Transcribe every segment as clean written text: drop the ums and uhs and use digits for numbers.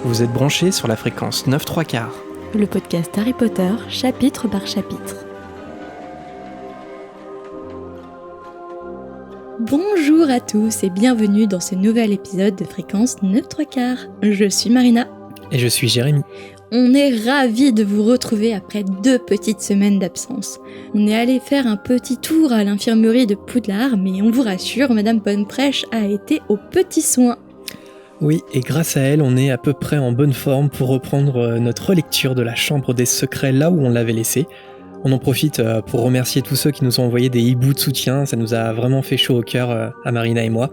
Vous êtes branchés sur la fréquence 9/3/4. Le podcast Harry Potter, chapitre par chapitre. Bonjour à tous et bienvenue dans ce nouvel épisode de Fréquence 9/3/4. Je suis Marina. Et je suis Jérémy. On est ravis de vous retrouver après 2 petites semaines d'absence. On est allé faire un petit tour à l'infirmerie de Poudlard, mais on vous rassure, Madame Bonne-Prêche a été aux petits soins. Oui, et grâce à elle, on est à peu près en bonne forme pour reprendre notre relecture de la Chambre des Secrets là où on l'avait laissé. On en profite pour remercier tous ceux qui nous ont envoyé des hiboux de soutien, ça nous a vraiment fait chaud au cœur à Marina et moi.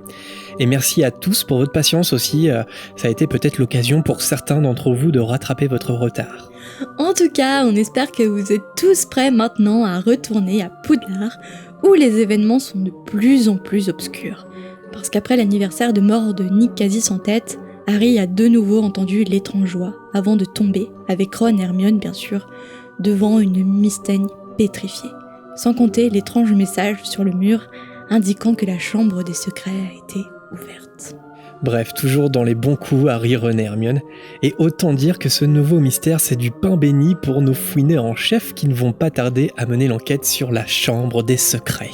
Et merci à tous pour votre patience aussi, ça a été peut-être l'occasion pour certains d'entre vous de rattraper votre retard. En tout cas, on espère que vous êtes tous prêts maintenant à retourner à Poudlard, où les événements sont de plus en plus obscurs. Parce qu'après l'anniversaire de mort de Nick Casis en tête, Harry a de nouveau entendu l'étrange voix, avant de tomber, avec Ron et Hermione bien sûr, devant une Mystaigne pétrifiée. Sans compter l'étrange message sur le mur, indiquant que la Chambre des Secrets a été ouverte. Bref, toujours dans les bons coups, Harry, Ron et Hermione. Et autant dire que ce nouveau mystère, c'est du pain béni pour nos fouineurs en chef qui ne vont pas tarder à mener l'enquête sur la Chambre des Secrets.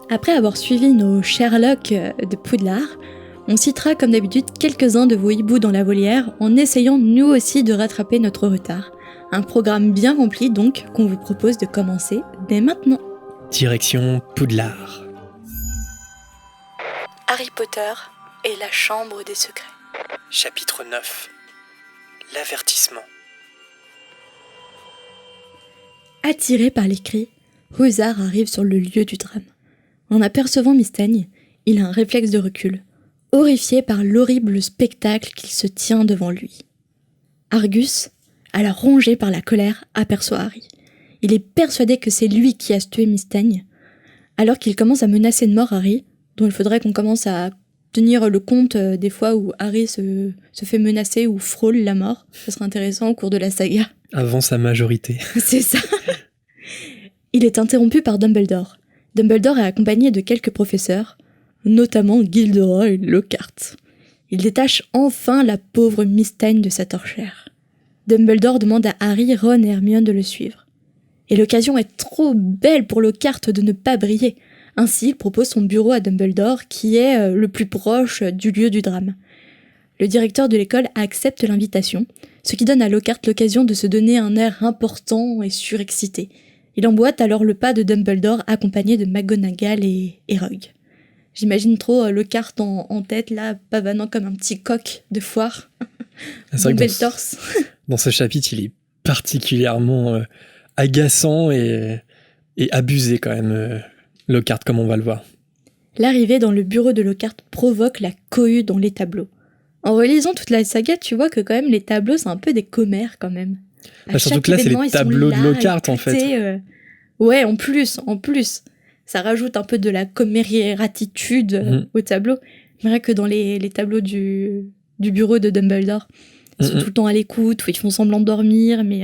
Après avoir suivi nos Sherlock de Poudlard, on citera comme d'habitude quelques-uns de vos hiboux dans la volière en essayant nous aussi de rattraper notre retard. Un programme bien rempli donc qu'on vous propose de commencer dès maintenant. Direction Poudlard. Harry Potter et la Chambre des Secrets. Chapitre 9. L'avertissement. Attiré par les cris, Rusard arrive sur le lieu du drame. En apercevant Mystaigne, il a un réflexe de recul, horrifié par l'horrible spectacle qu'il se tient devant lui. Argus, alors rongé par la colère, aperçoit Harry. Il est persuadé que c'est lui qui a tué Mystaigne, alors qu'il commence à menacer de mort Harry, dont il faudrait qu'on commence à tenir le compte des fois où Harry se fait menacer ou frôle la mort. Ce serait intéressant au cours de la saga. Avant sa majorité. C'est ça. Il est interrompu par Dumbledore. Dumbledore est accompagné de quelques professeurs, notamment Gilderoy Lockhart. Il détache enfin la pauvre Mystaigne de sa torchère. Dumbledore demande à Harry, Ron et Hermione de le suivre. Et l'occasion est trop belle pour Lockhart de ne pas briller. Ainsi, il propose son bureau à Dumbledore, qui est le plus proche du lieu du drame. Le directeur de l'école accepte l'invitation, ce qui donne à Lockhart l'occasion de se donner un air important et surexcité. Il emboîte alors le pas de Dumbledore accompagné de McGonagall et Rogue. J'imagine trop Lockhart en tête, là, pavanant comme un petit coq de foire. C'est vrai que dans ce chapitre, il est particulièrement agaçant et abusé quand même, Lockhart, comme on va le voir. L'arrivée dans le bureau de Lockhart provoque la cohue dans les tableaux. En relisant toute la saga, tu vois que quand même les tableaux, c'est un peu des commères quand même. Surtout que là, c'est les tableaux de Lockhart, en fait. Ouais, en plus. Ça rajoute un peu de la commératitude au tableau. C'est vrai que dans les tableaux du bureau de Dumbledore, ils sont tout le temps à l'écoute, où ils font semblant de dormir, mais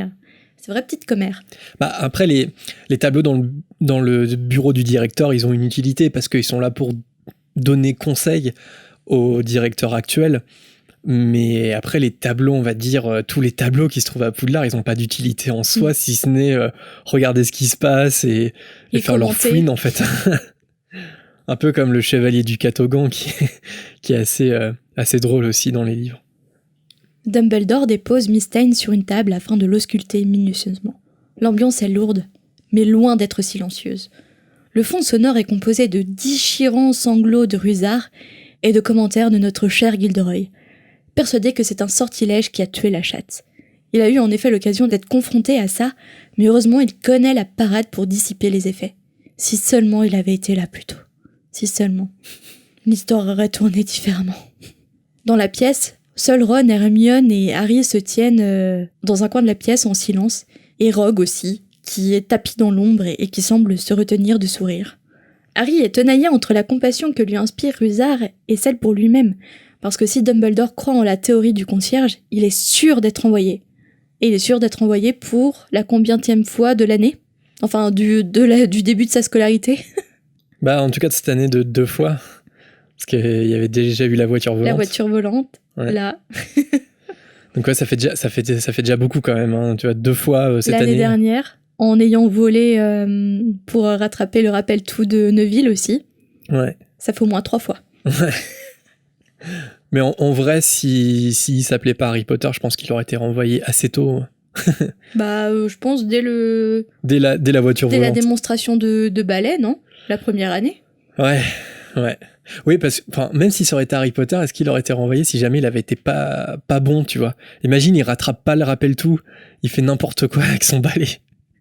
c'est vrai, petite commère. Après, les tableaux dans le bureau du directeur, ils ont une utilité parce qu'ils sont là pour donner conseil au directeur actuel. Mais après, les tableaux, on va dire, tous les tableaux qui se trouvent à Poudlard, ils n'ont pas d'utilité en soi, si ce n'est regarder ce qui se passe et faire leur fouine, en fait. Un peu comme le chevalier du Catogan, qui est assez drôle aussi dans les livres. Dumbledore dépose Mystaigne sur une table afin de l'ausculter minutieusement. L'ambiance est lourde, mais loin d'être silencieuse. Le fond sonore est composé de déchirants sanglots de Rusard et de commentaires de notre cher Gilderoy, persuadé que c'est un sortilège qui a tué la chatte. Il a eu en effet l'occasion d'être confronté à ça, mais heureusement il connaît la parade pour dissiper les effets. Si seulement il avait été là plus tôt. Si seulement. L'histoire aurait tourné différemment. Dans la pièce, seuls Ron, Hermione et Harry se tiennent dans un coin de la pièce en silence, et Rogue aussi, qui est tapis dans l'ombre et qui semble se retenir de sourire. Harry est tenaillé entre la compassion que lui inspire Rusard et celle pour lui-même, parce que si Dumbledore croit en la théorie du concierge, il est sûr d'être envoyé. Et il est sûr d'être envoyé pour la combienième fois de l'année ? Enfin, du début de sa scolarité. En tout cas, de cette année, de 2 fois. Parce qu'il y avait déjà eu la voiture volante. La voiture volante, ouais. Là. Donc ouais, ça fait déjà beaucoup quand même, hein. Tu vois, 2 fois cette année. L'année dernière, en ayant volé pour rattraper le rappel tout de Neville aussi. Ouais. Ça fait au moins 3 fois. Ouais. Mais en vrai, s'il s'appelait pas Harry Potter, je pense qu'il aurait été renvoyé assez tôt. Je pense dès la voiture volante. Dès la démonstration de ballet, non ? La première année. Ouais. Oui, parce que même si ça aurait été Harry Potter, est-ce qu'il aurait été renvoyé si jamais il avait été pas bon, tu vois ? Imagine, il rattrape pas le rappel tout, il fait n'importe quoi avec son balai.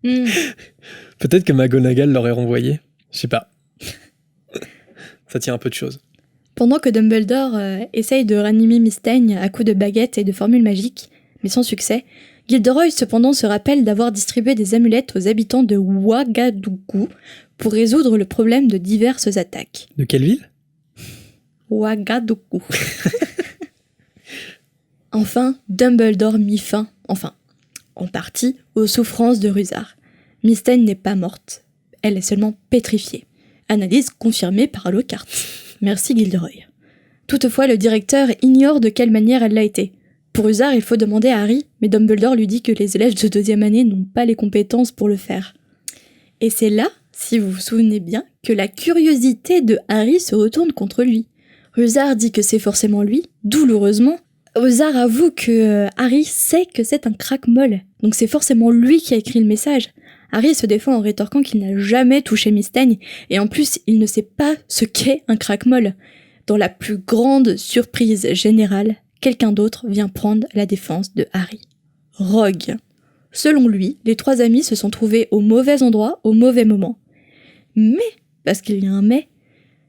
Peut-être que McGonagall l'aurait renvoyé. Je sais pas. Ça tient un peu de choses. Pendant que Dumbledore essaye de ranimer Mystaigne à coups de baguettes et de formules magiques, mais sans succès, Gilderoy cependant se rappelle d'avoir distribué des amulettes aux habitants de Ouagadougou pour résoudre le problème de diverses attaques. De quelle ville ? Ouagadougou. Enfin, Dumbledore mit fin, en partie, aux souffrances de Rusard. Mystaigne n'est pas morte, elle est seulement pétrifiée. Analyse confirmée par Lockhart. Merci Gilderoy. Toutefois, le directeur ignore de quelle manière elle l'a été. Pour Rusard, il faut demander à Harry, mais Dumbledore lui dit que les élèves de 2e année n'ont pas les compétences pour le faire. Et c'est là, si vous vous souvenez bien, que la curiosité de Harry se retourne contre lui. Rusard dit que c'est forcément lui, douloureusement. Rusard avoue que Harry sait que c'est un craque-molle, donc c'est forcément lui qui a écrit le message. Harry se défend en rétorquant qu'il n'a jamais touché Mystaigne, et en plus, il ne sait pas ce qu'est un craque-molle. Dans la plus grande surprise générale, quelqu'un d'autre vient prendre la défense de Harry. Rogue. Selon lui, les 3 amis se sont trouvés au mauvais endroit, au mauvais moment. Mais, parce qu'il y a un mais,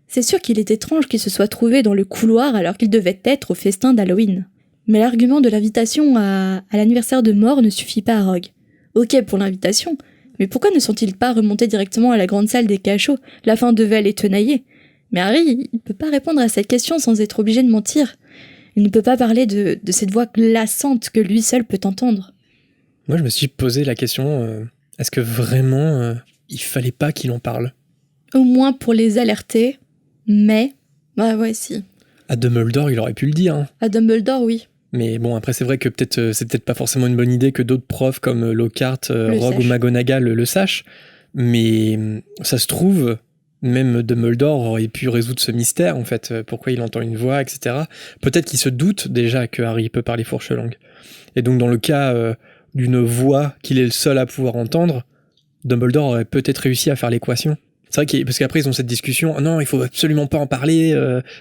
c'est sûr qu'il est étrange qu'ils se soient trouvés dans le couloir alors qu'ils devaient être au festin d'Halloween. Mais l'argument de l'invitation à l'anniversaire de Mort ne suffit pas à Rogue. Ok pour l'invitation, mais pourquoi ne sont-ils pas remontés directement à la grande salle des cachots ? La fin devait les tenailler. Mais Harry, il ne peut pas répondre à cette question sans être obligé de mentir. Il ne peut pas parler de cette voix glaçante que lui seul peut entendre. Moi, je me suis posé la question, est-ce que vraiment il fallait pas qu'il en parle ? Au moins pour les alerter, mais... Bah ouais, si. À Dumbledore, il aurait pu le dire. Hein. À Dumbledore, oui. Mais bon, après, c'est vrai que c'est peut-être pas forcément une bonne idée que d'autres profs comme Lockhart, Rogue ou McGonagall le sachent. Mais ça se trouve, même Dumbledore aurait pu résoudre ce mystère, en fait. Pourquoi il entend une voix, etc. Peut-être qu'il se doute déjà que Harry peut parler fourche-langue. Et donc, dans le cas d'une voix qu'il est le seul à pouvoir entendre, Dumbledore aurait peut-être réussi à faire l'équation. C'est vrai parce qu'après, ils ont cette discussion. Ah non, il faut absolument pas en parler.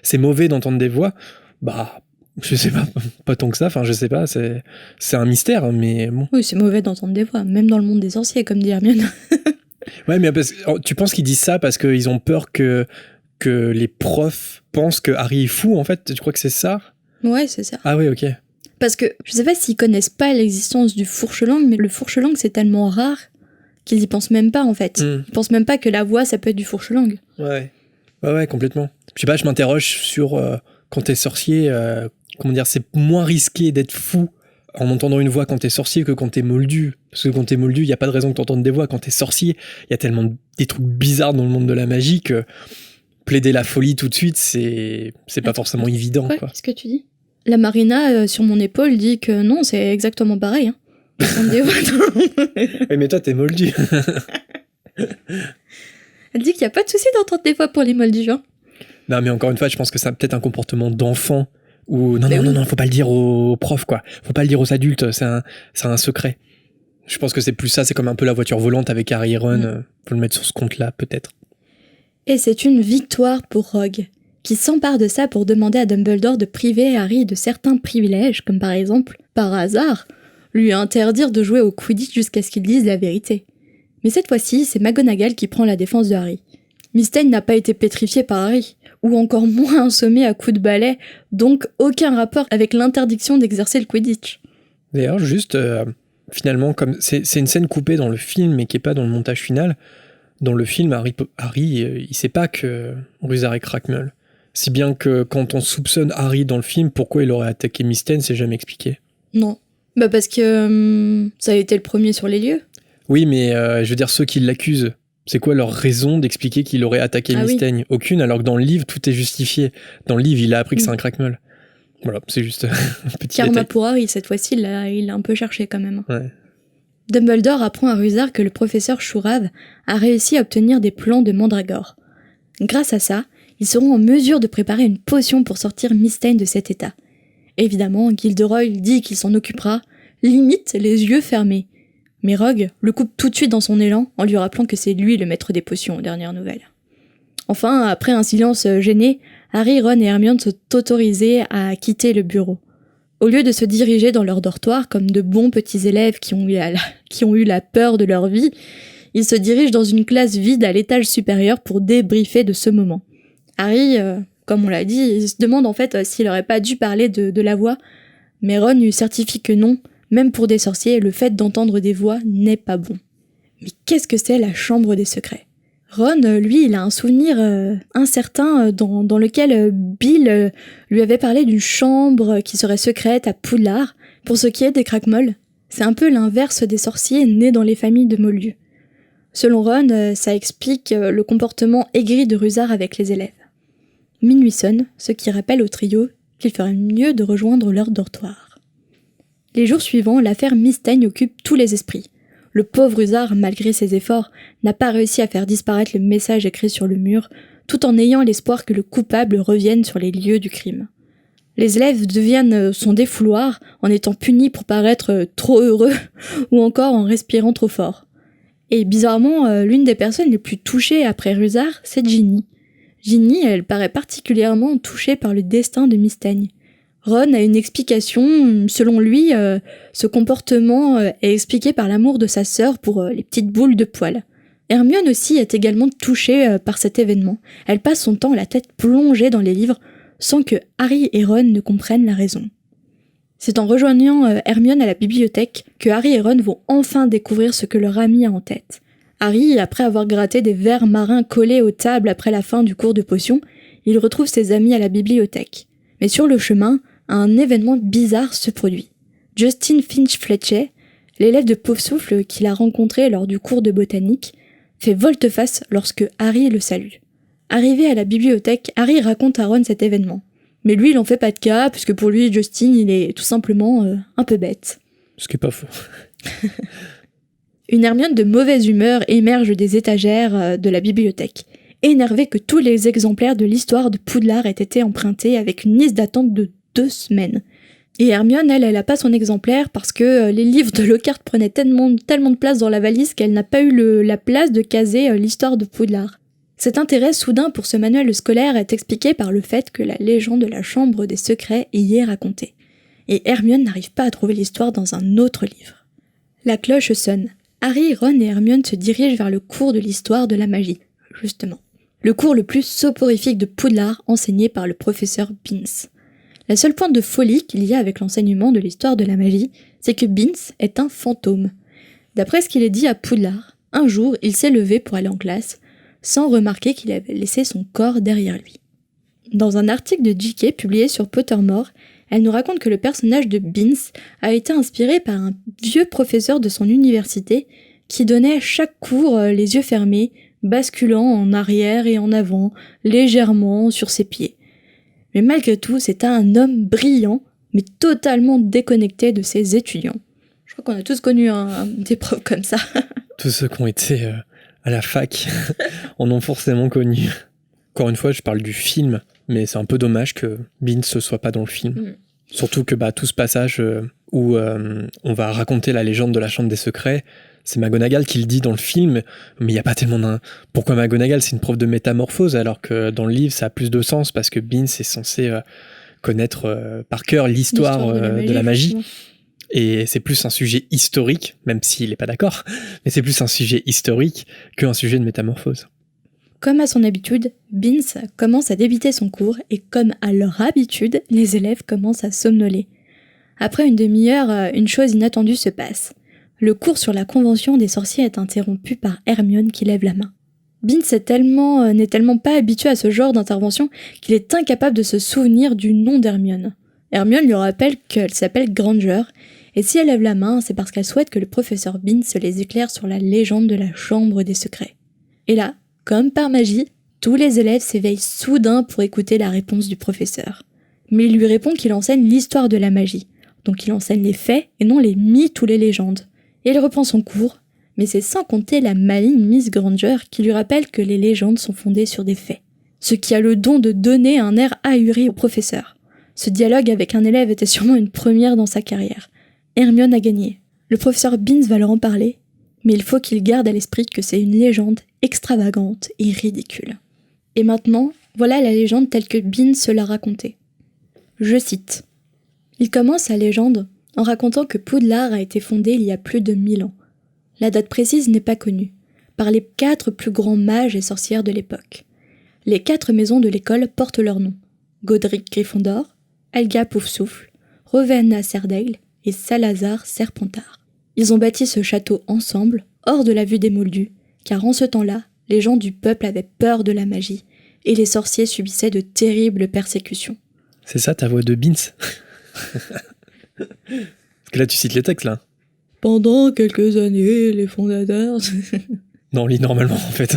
C'est mauvais d'entendre des voix. Bah... Je sais pas tant que ça, je sais pas, c'est un mystère, hein, mais bon. Oui, c'est mauvais d'entendre des voix, même dans le monde des sorciers, comme dit Hermione. Ouais, mais tu penses qu'ils disent ça parce qu'ils ont peur que les profs pensent que Harry est fou, en fait ? Tu crois que c'est ça ? Ouais, c'est ça. Ah oui, ok. Parce que, je sais pas s'ils connaissent pas l'existence du fourche-langue, mais le fourche-langue, c'est tellement rare qu'ils y pensent même pas, en fait. Ils pensent même pas que la voix, ça peut être du fourche-langue. Ouais, complètement. Je sais pas, je m'interroge sur quand t'es sorcier... c'est moins risqué d'être fou en entendant une voix quand t'es sorcier que quand t'es moldu. Parce que quand t'es moldu, il n'y a pas de raison que t'entendes des voix. Quand t'es sorcier, il y a tellement des trucs bizarres dans le monde de la magie que plaider la folie tout de suite, c'est pas forcément évident. Ouais, quoi. Qu'est-ce que tu dis ? La Marina, sur mon épaule, dit que non, c'est exactement pareil. Hein. Des voix Oui, mais toi, t'es moldu. Elle dit qu'il n'y a pas de souci d'entendre des voix pour les moldus. Hein. Non, mais encore une fois, je pense que c'est peut-être un comportement d'enfant. Ou non, faut pas le dire aux profs, quoi. Faut pas le dire aux adultes, c'est un secret. Je pense que c'est plus ça, c'est comme un peu la voiture volante avec Harry et Ron. Faut le mettre sur ce compte-là, peut-être. Et c'est une victoire pour Rogue, qui s'empare de ça pour demander à Dumbledore de priver Harry de certains privilèges, comme par exemple, par hasard, lui interdire de jouer au Quidditch jusqu'à ce qu'il dise la vérité. Mais cette fois-ci, c'est McGonagall qui prend la défense de Harry. Mystaigne n'a pas été pétrifié par Harry, ou encore moins assommé à coups de balai, donc aucun rapport avec l'interdiction d'exercer le Quidditch. D'ailleurs, juste, finalement, comme c'est une scène coupée dans le film, mais qui n'est pas dans le montage final, dans le film, Harry il sait pas que Rusard est craque-molle. Si bien que quand on soupçonne Harry dans le film, pourquoi il aurait attaqué Mystaigne, c'est jamais expliqué. Non. Bah parce que ça a été le premier sur les lieux. Oui, mais je veux dire, ceux qui l'accusent, c'est quoi leur raison d'expliquer qu'il aurait attaqué Mystaigne ? Aucune, alors que dans le livre, tout est justifié. Dans le livre, il a appris que c'est un craque-molle. Voilà, c'est juste un petit Karma détail. pour Harry, cette fois-ci, il l'a un peu cherché quand même. Ouais. Dumbledore apprend à Rusard que le professeur Chourave a réussi à obtenir des plans de Mandragore. Grâce à ça, ils seront en mesure de préparer une potion pour sortir Mystane de cet état. Évidemment, Gilderoy dit qu'il s'en occupera, limite les yeux fermés. Mais Rogue le coupe tout de suite dans son élan en lui rappelant que c'est lui le maître des potions aux dernières nouvelles. Enfin, après un silence gêné, Harry, Ron et Hermione sont autorisés à quitter le bureau. Au lieu de se diriger dans leur dortoir comme de bons petits élèves qui ont eu la peur de leur vie, ils se dirigent dans une classe vide à l'étage supérieur pour débriefer de ce moment. Harry, comme on l'a dit, il se demande en fait s'il aurait pas dû parler de la voix, mais Ron lui certifie que non, même pour des sorciers, le fait d'entendre des voix n'est pas bon. Mais qu'est-ce que c'est la chambre des secrets ? Ron, lui, il a un souvenir incertain dans lequel Bill lui avait parlé d'une chambre qui serait secrète à Poudlard. Pour ce qui est des Crackmolls, c'est un peu l'inverse des sorciers nés dans les familles de Moldus. Selon Ron, ça explique le comportement aigri de Rusard avec les élèves. Minuit sonne, ce qui rappelle au trio qu'il ferait mieux de rejoindre leur dortoir. Les jours suivants, l'affaire Mystane occupe tous les esprits. Le pauvre Rusard, malgré ses efforts, n'a pas réussi à faire disparaître le message écrit sur le mur, tout en ayant l'espoir que le coupable revienne sur les lieux du crime. Les élèves deviennent son défouloir en étant punis pour paraître trop heureux ou encore en respirant trop fort. Et bizarrement, l'une des personnes les plus touchées après Rusard, c'est Ginny. Ginny, elle paraît particulièrement touchée par le destin de Mystane. Ron a une explication, selon lui, ce comportement est expliqué par l'amour de sa sœur pour les petites boules de poils. Hermione aussi est également touchée par cet événement. Elle passe son temps la tête plongée dans les livres sans que Harry et Ron ne comprennent la raison. C'est en rejoignant Hermione à la bibliothèque que Harry et Ron vont enfin découvrir ce que leur ami a en tête. Harry, après avoir gratté des vers marins collés aux tables après la fin du cours de potions, il retrouve ses amis à la bibliothèque. Mais sur le chemin, un événement bizarre se produit. Justin Finch Fletcher, l'élève de Poufsouffle qu'il a rencontré lors du cours de botanique, fait volte-face lorsque Harry le salue. Arrivé à la bibliothèque, Harry raconte à Ron cet événement. Mais lui, il en fait pas de cas, puisque pour lui, Justin, il est tout simplement un peu bête. Ce qui est pas faux. Une Hermione de mauvaise humeur émerge des étagères de la bibliothèque, énervée que tous les exemplaires de l'histoire de Poudlard aient été empruntés avec une liste d'attente de 2 semaines. Et Hermione, elle a pas son exemplaire parce que les livres de Lockhart prenaient tellement de place dans la valise qu'elle n'a pas eu la place de caser l'histoire de Poudlard. Cet intérêt soudain pour ce manuel scolaire est expliqué par le fait que la légende de la chambre des secrets y est racontée. Et Hermione n'arrive pas à trouver l'histoire dans un autre livre. La cloche sonne. Harry, Ron et Hermione se dirigent vers le cours de l'histoire de la magie, justement. Le cours le plus soporifique de Poudlard enseigné par le professeur Binns. La seule pointe de folie qu'il y a avec l'enseignement de l'histoire de la magie, c'est que Binns est un fantôme. D'après ce qu'il est dit à Poudlard, un jour il s'est levé pour aller en classe, sans remarquer qu'il avait laissé son corps derrière lui. Dans un article de J.K. publié sur Pottermore, elle nous raconte que le personnage de Binns a été inspiré par un vieux professeur de son université qui donnait chaque cours les yeux fermés, basculant en arrière et en avant, légèrement sur ses pieds. Mais malgré tout, c'était un homme brillant, mais totalement déconnecté de ses étudiants. Je crois qu'on a tous connu des profs comme ça. Tous ceux qui ont été à la fac en ont forcément connu. Encore une fois, je parle du film, mais c'est un peu dommage que Binns ne soit pas dans le film. Surtout que tout ce passage où on va raconter la légende de la Chambre des Secrets, c'est McGonagall qui le dit dans le film, mais il n'y a pas tellement d'un... Pourquoi McGonagall, c'est une prof de métamorphose, alors que dans le livre, ça a plus de sens, parce que Binns est censé connaître par cœur l'histoire de la magie. Et c'est plus un sujet historique, même s'il n'est pas d'accord, mais c'est plus un sujet historique qu'un sujet de métamorphose. Comme à son habitude, Binns commence à débiter son cours et comme à leur habitude, les élèves commencent à somnoler. Après une demi-heure, une chose inattendue se passe. Le cours sur la convention des sorciers est interrompu par Hermione qui lève la main. Binns n'est tellement pas habitué à ce genre d'intervention qu'il est incapable de se souvenir du nom d'Hermione. Hermione lui rappelle qu'elle s'appelle Granger, et si elle lève la main, c'est parce qu'elle souhaite que le professeur Binns les éclaire sur la légende de la Chambre des Secrets. Et là, comme par magie, tous les élèves s'éveillent soudain pour écouter la réponse du professeur. Mais il lui répond qu'il enseigne l'histoire de la magie. Donc il enseigne les faits et non les mythes ou les légendes. Et il reprend son cours, mais c'est sans compter la maligne Miss Granger qui lui rappelle que les légendes sont fondées sur des faits. Ce qui a le don de donner un air ahuri au professeur. Ce dialogue avec un élève était sûrement une première dans sa carrière. Hermione a gagné. Le professeur Binns va leur en parler, mais il faut qu'il garde à l'esprit que c'est une légende extravagante et ridicule. Et maintenant, voilà la légende telle que Binns se l'a racontée. Je cite. Il commence sa légende en racontant que Poudlard a été fondé il y a plus de 1000 ans. La date précise n'est pas connue, par les 4 plus grands mages et sorcières de l'époque. Les 4 maisons de l'école portent leur nom. Godric Gryffondor, Helga Poufsouffle, Rowena Serdaigle et Salazar Serpentard. Ils ont bâti ce château ensemble, hors de la vue des Moldus, car en ce temps-là, les gens du peuple avaient peur de la magie, et les sorciers subissaient de terribles persécutions. C'est ça ta voix de Binns? Parce que là tu cites les textes là. Pendant quelques années, les fondateurs... Non, on lit normalement en fait.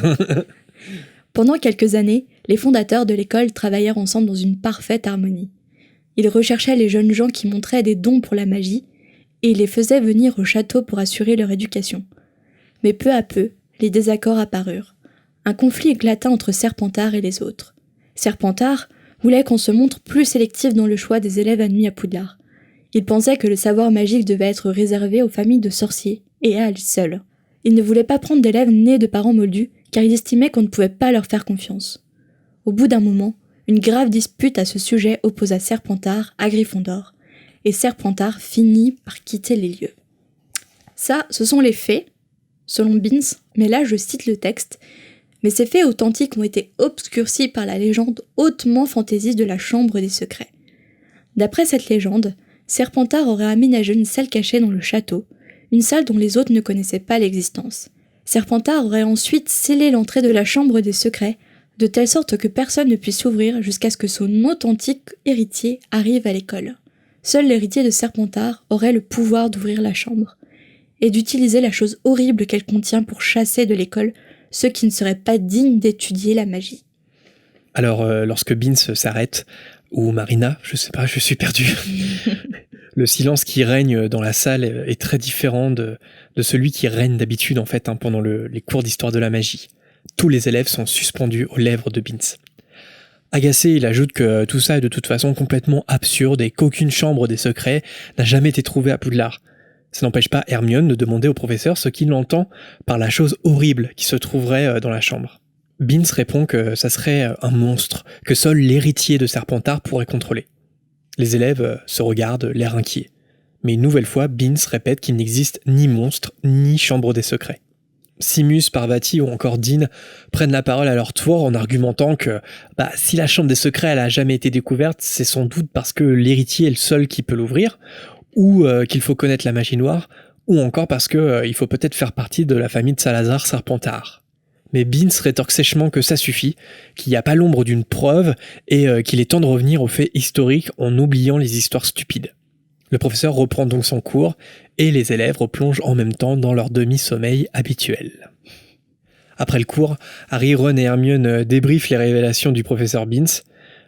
Pendant quelques années, les fondateurs de l'école travaillèrent ensemble dans une parfaite harmonie. Ils recherchaient les jeunes gens qui montraient des dons pour la magie, et ils les faisaient venir au château pour assurer leur éducation. Mais peu à peu, les désaccords apparurent. Un conflit éclata entre Serpentard et les autres. Serpentard voulait qu'on se montre plus sélectif dans le choix des élèves admis à Poudlard. Il pensait que le savoir magique devait être réservé aux familles de sorciers, et à elles seules. Il ne voulait pas prendre d'élèves nés de parents moldus, car il estimait qu'on ne pouvait pas leur faire confiance. Au bout d'un moment, une grave dispute à ce sujet opposa Serpentard à Gryffondor, et Serpentard finit par quitter les lieux. Ça, ce sont les faits, selon Binns, mais là je cite le texte, mais ces faits authentiques ont été obscurcis par la légende hautement fantaisiste de la Chambre des Secrets. D'après cette légende, Serpentard aurait aménagé une salle cachée dans le château, une salle dont les autres ne connaissaient pas l'existence. Serpentard aurait ensuite scellé l'entrée de la Chambre des Secrets, de telle sorte que personne ne puisse s'ouvrir jusqu'à ce que son authentique héritier arrive à l'école. Seul l'héritier de Serpentard aurait le pouvoir d'ouvrir la chambre, et d'utiliser la chose horrible qu'elle contient pour chasser de l'école ceux qui ne seraient pas dignes d'étudier la magie. Alors, lorsque Binns s'arrête, ou Marina, je sais pas, je suis perdu. Le silence qui règne dans la salle est très différent de celui qui règne d'habitude en fait pendant les cours d'histoire de la magie. Tous les élèves sont suspendus aux lèvres de Binns. Agacé, il ajoute que tout ça est de toute façon complètement absurde et qu'aucune chambre des secrets n'a jamais été trouvée à Poudlard. Ça n'empêche pas Hermione de demander au professeur ce qu'il entend par la chose horrible qui se trouverait dans la chambre. Binns répond que ça serait un monstre que seul l'héritier de Serpentard pourrait contrôler. Les élèves se regardent, l'air inquiets. Mais une nouvelle fois, Binns répète qu'il n'existe ni monstre, ni chambre des secrets. Simus, Parvati ou encore Dean prennent la parole à leur tour en argumentant que si la chambre des secrets elle a jamais été découverte, c'est sans doute parce que l'héritier est le seul qui peut l'ouvrir, ou qu'il faut connaître la magie noire, ou encore parce que il faut peut-être faire partie de la famille de Salazar Serpentard. Mais Binns rétorque sèchement que ça suffit, qu'il n'y a pas l'ombre d'une preuve et qu'il est temps de revenir aux faits historiques en oubliant les histoires stupides. Le professeur reprend donc son cours et les élèves replongent en même temps dans leur demi-sommeil habituel. Après le cours, Harry, Ron et Hermione débriefent les révélations du professeur Binns.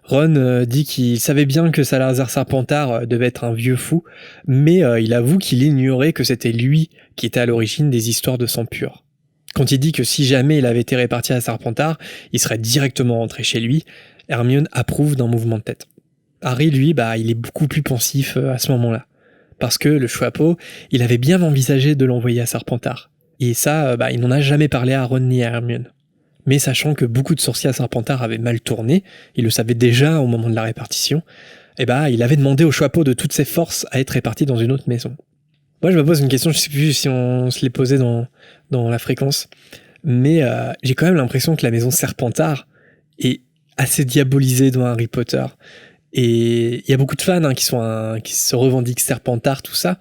Ron dit qu'il savait bien que Salazar Serpentard devait être un vieux fou, mais il avoue qu'il ignorait que c'était lui qui était à l'origine des histoires de sang pur. Quand il dit que si jamais il avait été réparti à Serpentard, il serait directement rentré chez lui, Hermione approuve d'un mouvement de tête. Harry, lui, il est beaucoup plus pensif à ce moment-là. Parce que le Choixpeau, il avait bien envisagé de l'envoyer à Serpentard. Et ça, il n'en a jamais parlé à Ron ni à Hermione. Mais sachant que beaucoup de sorciers à Serpentard avaient mal tourné, il le savait déjà au moment de la répartition, il avait demandé au Choixpeau de toutes ses forces à être réparti dans une autre maison. Moi, je me pose une question, je sais plus si on se l'est posé dans la fréquence, mais j'ai quand même l'impression que la maison Serpentard est assez diabolisée dans Harry Potter. Et il y a beaucoup de fans qui se revendiquent Serpentard, tout ça,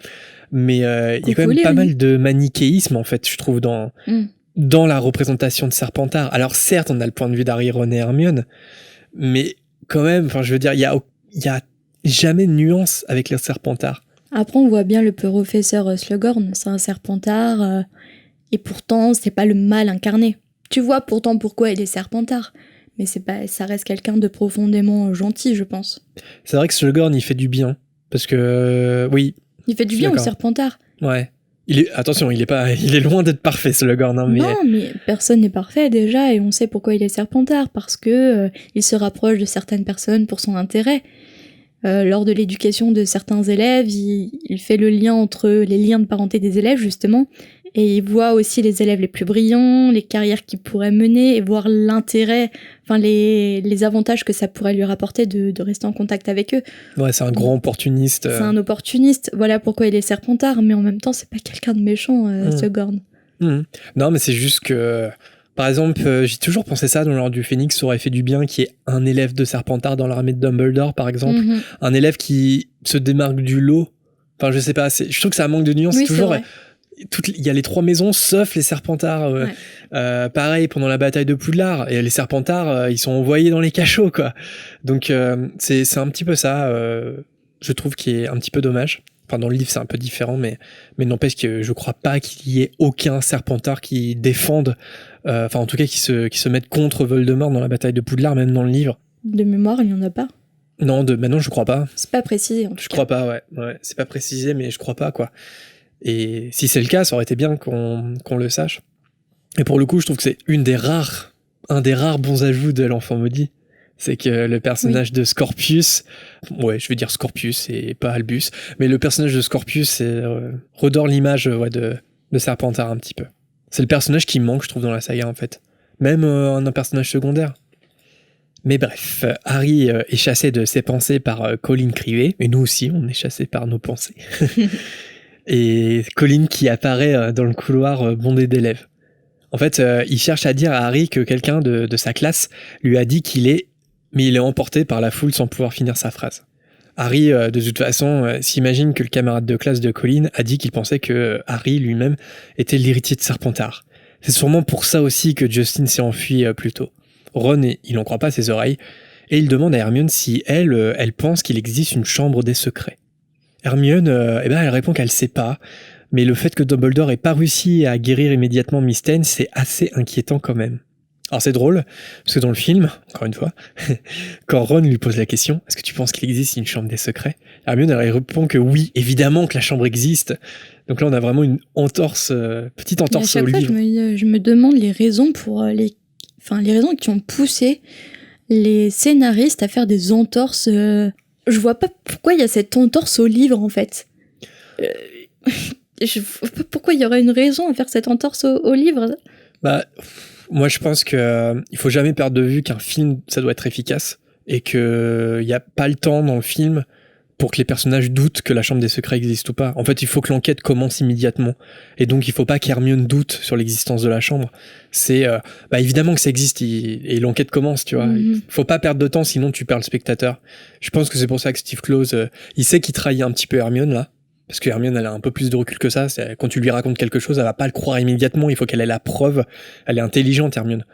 mais il y a quand même pas mal de manichéisme, en fait, je trouve, dans la représentation de Serpentard. Alors certes, on a le point de vue d'Harry, Ron et Hermione, mais quand même, je veux dire, il y a jamais de nuance avec les Serpentards. Après, on voit bien le professeur Slughorn, c'est un Serpentard, et pourtant, c'est pas le mal incarné. Tu vois pourtant pourquoi il est Serpentard. Mais ça reste quelqu'un de profondément gentil, je pense. C'est vrai que Slughorn, il fait du bien. Parce que, oui. Il fait du bien au Serpentard. Ouais. Attention, il est loin d'être parfait, Slughorn. Hein, mais... Non, mais personne n'est parfait déjà, et on sait pourquoi il est Serpentard, parce que il se rapproche de certaines personnes pour son intérêt. Lors de l'éducation de certains élèves, il fait le lien entre les liens de parenté des élèves, justement, et il voit aussi les élèves les plus brillants, les carrières qu'ils pourraient mener, et voir l'intérêt, enfin les avantages que ça pourrait lui rapporter de rester en contact avec eux. Ouais, c'est un grand opportuniste. C'est un opportuniste, voilà pourquoi il est Serpentard, mais en même temps, c'est pas quelqu'un de méchant, Slughorn. Non, mais c'est juste que... Par exemple, j'ai toujours pensé ça dans l'Ordre du Phénix, ça aurait fait du bien qu'il y ait un élève de Serpentard dans l'armée de Dumbledore, par exemple. Un élève qui se démarque du lot. Enfin, je sais pas, je trouve que ça manque de nuance. Oui, toujours, il y a les 3 maisons, sauf les Serpentards. Pareil, pendant la bataille de Poudlard, et les Serpentards, ils sont envoyés dans les cachots, quoi. Donc, c'est un petit peu ça, je trouve, qui est un petit peu dommage. Enfin, dans le livre, c'est un peu différent, mais n'empêche que je crois pas qu'il y ait aucun Serpentard qui défende, enfin, en tout cas, qui se mette contre Voldemort dans la bataille de Poudlard, même dans le livre. De mémoire, il y en a pas. Non, maintenant, je crois pas. C'est pas précisé, en tout cas. Je crois pas, ouais. C'est pas précisé, mais je crois pas, quoi. Et si c'est le cas, ça aurait été bien qu'on le sache. Et pour le coup, je trouve que c'est un des rares bons ajouts de l'Enfant Maudit. C'est que le personnage de Scorpius, ouais, je vais dire Scorpius et pas Albus, mais le personnage de Scorpius redore l'image de Serpentard un petit peu. C'est le personnage qui manque, je trouve, dans la saga, en fait. Même un personnage secondaire. Mais bref, Harry est chassé de ses pensées par Colin Creevey, et nous aussi, on est chassé par nos pensées. Et Colin qui apparaît dans le couloir bondé d'élèves. En fait, il cherche à dire à Harry que quelqu'un de sa classe lui a dit mais il est emporté par la foule sans pouvoir finir sa phrase. Harry, de toute façon, s'imagine que le camarade de classe de Colin a dit qu'il pensait que Harry lui-même était l'héritier de Serpentard. C'est sûrement pour ça aussi que Justin s'est enfui plus tôt. Ron, il n'en croit pas ses oreilles, et il demande à Hermione si elle pense qu'il existe une chambre des secrets. Hermione, elle répond qu'elle sait pas, mais le fait que Dumbledore ait pas réussi à guérir immédiatement Mystène, c'est assez inquiétant quand même. Alors c'est drôle, parce que dans le film, encore une fois, quand Ron lui pose la question « Est-ce que tu penses qu'il existe une chambre des secrets ?» Hermione elle répond que oui, évidemment que la chambre existe. Donc là on a vraiment une petite entorse au livre. Je me demande les raisons les raisons qui ont poussé les scénaristes à faire des entorses. Je vois pas pourquoi il y a cette entorse au livre en fait. Je vois pas pourquoi il y aurait une raison à faire cette entorse au livre. Bah, moi je pense que il faut jamais perdre de vue qu'un film ça doit être efficace et que il y a pas le temps dans le film pour que les personnages doutent que la chambre des secrets existe ou pas. En fait, il faut que l'enquête commence immédiatement. Et donc, il faut pas qu'Hermione doute sur l'existence de la chambre. C'est évidemment que ça existe et l'enquête commence, tu vois. Il faut pas perdre de temps, sinon tu perds le spectateur. Je pense que c'est pour ça que Steve Close, il sait qu'il trahit un petit peu Hermione, là. Parce que Hermione, elle a un peu plus de recul que ça. Quand tu lui racontes quelque chose, elle va pas le croire immédiatement. Il faut qu'elle ait la preuve. Elle est intelligente, Hermione.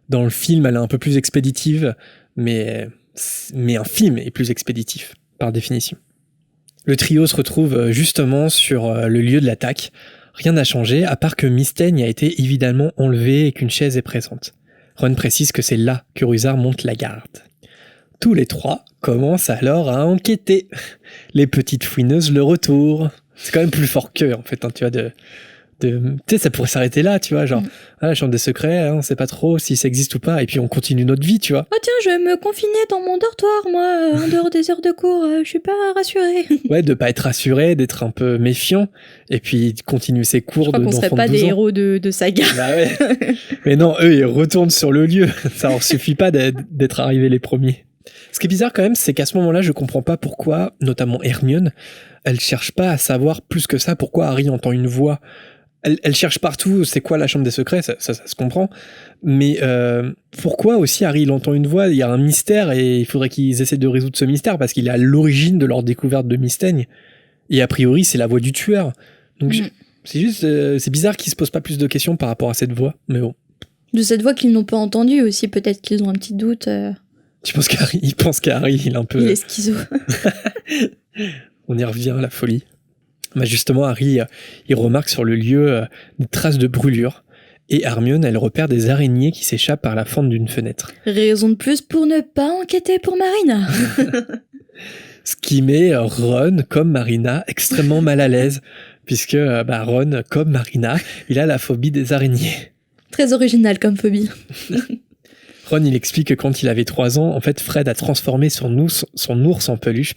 Dans le film, elle est un peu plus expéditive, mais un film est plus expéditif, par définition. Le trio se retrouve justement sur le lieu de l'attaque. Rien n'a changé, à part que Mystène a été évidemment enlevée et qu'une chaise est présente. Ron précise que c'est là que Rusard monte la garde. Tous les trois commencent alors à enquêter. Les petites fouineuses le retour. C'est quand même plus fort qu'eux, en fait, hein, tu vois, tu sais, ça pourrait s'arrêter là, tu vois, genre, la chambre des secrets, on sait pas trop si ça existe ou pas, et puis on continue notre vie, tu vois. Oh tiens, je vais me confiner dans mon dortoir, moi, en dehors des heures de cours, je suis pas rassurée. Ouais, de pas être rassuré, d'être un peu méfiant, et puis de continuer ses cours d'enfant de 12 ans. Je crois qu'on serait pas des héros de saga. Bah ouais. Mais non, eux, ils retournent sur le lieu, ça leur suffit pas d'être arrivés les premiers. Ce qui est bizarre quand même, c'est qu'à ce moment-là, je comprends pas pourquoi, notamment Hermione, elle cherche pas à savoir plus que ça pourquoi Harry entend une voix. Elle cherche partout, c'est quoi la chambre des secrets, ça se comprend. Mais pourquoi aussi Harry il entend une voix, il y a un mystère et il faudrait qu'ils essaient de résoudre ce mystère parce qu'il est à l'origine de leur découverte de Mystaigne. Et a priori, c'est la voix du tueur. Donc c'est juste, c'est bizarre qu'ils se posent pas plus de questions par rapport à cette voix, mais bon. De cette voix qu'ils n'ont pas entendue aussi, peut-être qu'ils ont un petit doute. Tu penses qu'Harry, il est un peu... Il est schizo. On y revient à la folie. Bah justement, Harry, il remarque sur le lieu des traces de brûlure. et Hermione, elle repère des araignées qui s'échappent par la fente d'une fenêtre. Raison de plus pour ne pas enquêter pour Marina. Ce qui met Ron, comme Marina, extrêmement mal à l'aise, puisque Ron, comme Marina, il a la phobie des araignées. Très original comme phobie. Ron, il explique que quand il avait 3 ans, en fait, Fred a transformé son ours en peluche,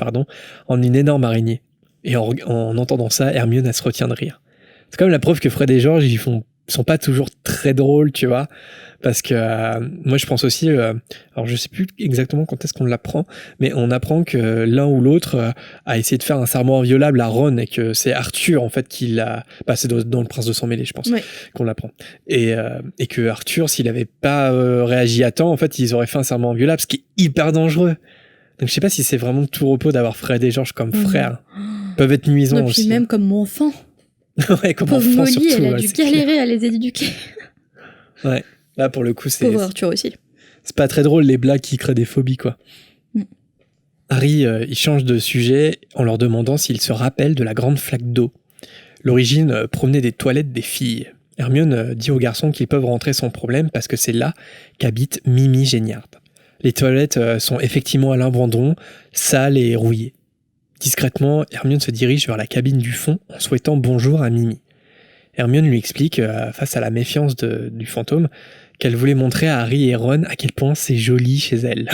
en une énorme araignée. Et en entendant ça, Hermione, elle se retient de rire. C'est comme la preuve que Fred et George, ils sont pas toujours très drôles, tu vois. Parce que moi, je pense aussi... alors, je sais plus exactement quand est-ce qu'on l'apprend, mais on apprend que l'un ou l'autre a essayé de faire un serment inviolable à Ron et que c'est Arthur, en fait, qui l'a... c'est dans Le Prince de Sang-Mêlé, je pense, Ouais. qu'on l'apprend. Et que Arthur, s'il avait pas réagi à temps, en fait, ils auraient fait un serment inviolable, ce qui est hyper dangereux. Donc, je sais pas si c'est vraiment de tout repos d'avoir Fred et George comme frères. Ils peuvent être nuisants Et puis aussi. même comme enfant. Ouais, comme Pauvre enfant, Molly, surtout. elle a ouais, dû c'est clair. galérer à les éduquer. Ouais. Là, pour le coup, c'est Pauvre Arthur aussi. pas très drôle, les blagues qui créent des phobies, quoi. Mm. Harry, il change de sujet en leur demandant s'ils se rappellent de la grande flaque d'eau. L'origine provenait des toilettes des filles. Hermione dit aux garçons qu'ils peuvent rentrer sans problème parce que c'est là qu'habite Mimi Géniard. Les toilettes sont effectivement à l'abandon, sales et rouillées. Discrètement, Hermione se dirige vers la cabine du fond en souhaitant bonjour à Mimi. Hermione lui explique, face à la méfiance du fantôme, qu'elle voulait montrer à Harry et Ron à quel point c'est joli chez elle.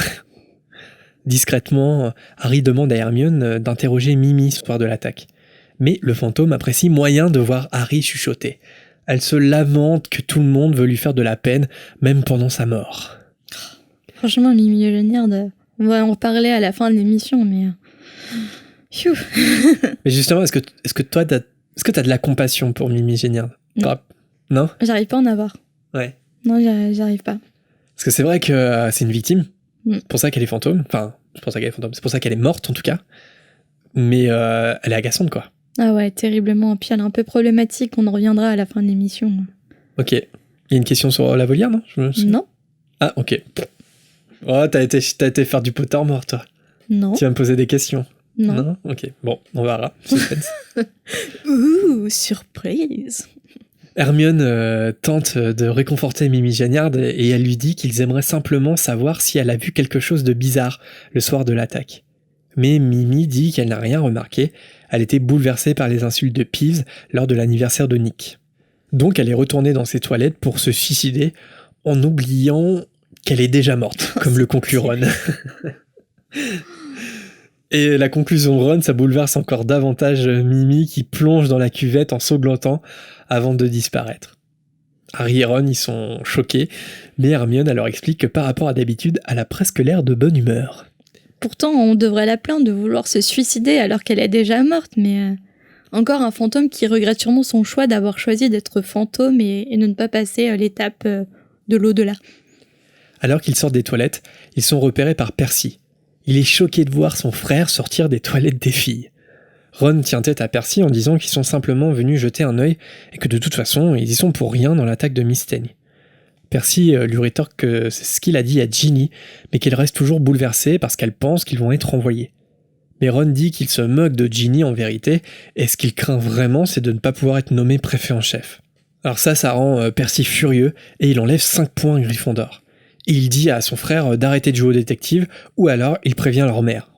Discrètement, Harry demande à Hermione d'interroger Mimi ce soir de l'attaque. Mais le fantôme apprécie moyen de voir Harry chuchoter. Elle se lamente que tout le monde veut lui faire de la peine, même pendant sa mort. Franchement, Mimi Géniard, on va en reparler à la fin de l'émission, mais... Phew. Mais justement, est-ce que toi, est-ce que t'as de la compassion pour Mimi Géniard ? Non. Non ? J'arrive pas à en avoir. Ouais. Non, j'arrive pas. Parce que c'est vrai que c'est une victime. Mm. C'est pour ça qu'elle est fantôme. Enfin, c'est pour ça qu'elle est fantôme. C'est pour ça qu'elle est morte, en tout cas. Mais elle est agaçante, quoi. Ah ouais, terriblement. Puis elle est un peu problématique, on en reviendra à la fin de l'émission. Ok. Il y a une question sur la volière, non ? Non, Ah, ok. Oh, t'as été faire du potard mort, toi. non, Tu vas me poser des questions. non. Ok. Bon, on verra. Suspense. Ouh, surprise. Hermione tente de réconforter Mimi Géniard et elle lui dit qu'ils aimeraient simplement savoir si elle a vu quelque chose de bizarre le soir de l'attaque. Mais Mimi dit qu'elle n'a rien remarqué, elle était bouleversée par les insultes de Peeves lors de l'anniversaire de Nick. Donc elle est retournée dans ses toilettes pour se suicider en oubliant qu'elle est déjà morte, comme le conclut Ron. Et la conclusion de Ron, ça bouleverse encore davantage Mimi qui plonge dans la cuvette en sanglotant avant de disparaître. Harry et Ron, ils sont choqués, mais Hermione, elle leur explique que par rapport à d'habitude, elle a presque l'air de bonne humeur. Pourtant, on devrait la plaindre de vouloir se suicider alors qu'elle est déjà morte, mais encore un fantôme qui regrette sûrement son choix d'avoir choisi d'être fantôme et de ne pas passer l'étape de l'au-delà. Alors qu'ils sortent des toilettes, ils sont repérés par Percy. Il est choqué de voir son frère sortir des toilettes des filles. Ron tient tête à Percy en disant qu'ils sont simplement venus jeter un œil et que de toute façon, ils y sont pour rien dans l'attaque de Mystaigne. Percy lui rétorque que c'est ce qu'il a dit à Ginny, mais qu'elle reste toujours bouleversée parce qu'elle pense qu'ils vont être renvoyés. Mais Ron dit qu'il se moque de Ginny en vérité, et ce qu'il craint vraiment, c'est de ne pas pouvoir être nommé préfet en chef. Alors ça rend Percy furieux, et il enlève 5 points à Gryffondor. Et il dit à son frère d'arrêter de jouer au détective, ou alors il prévient leur mère.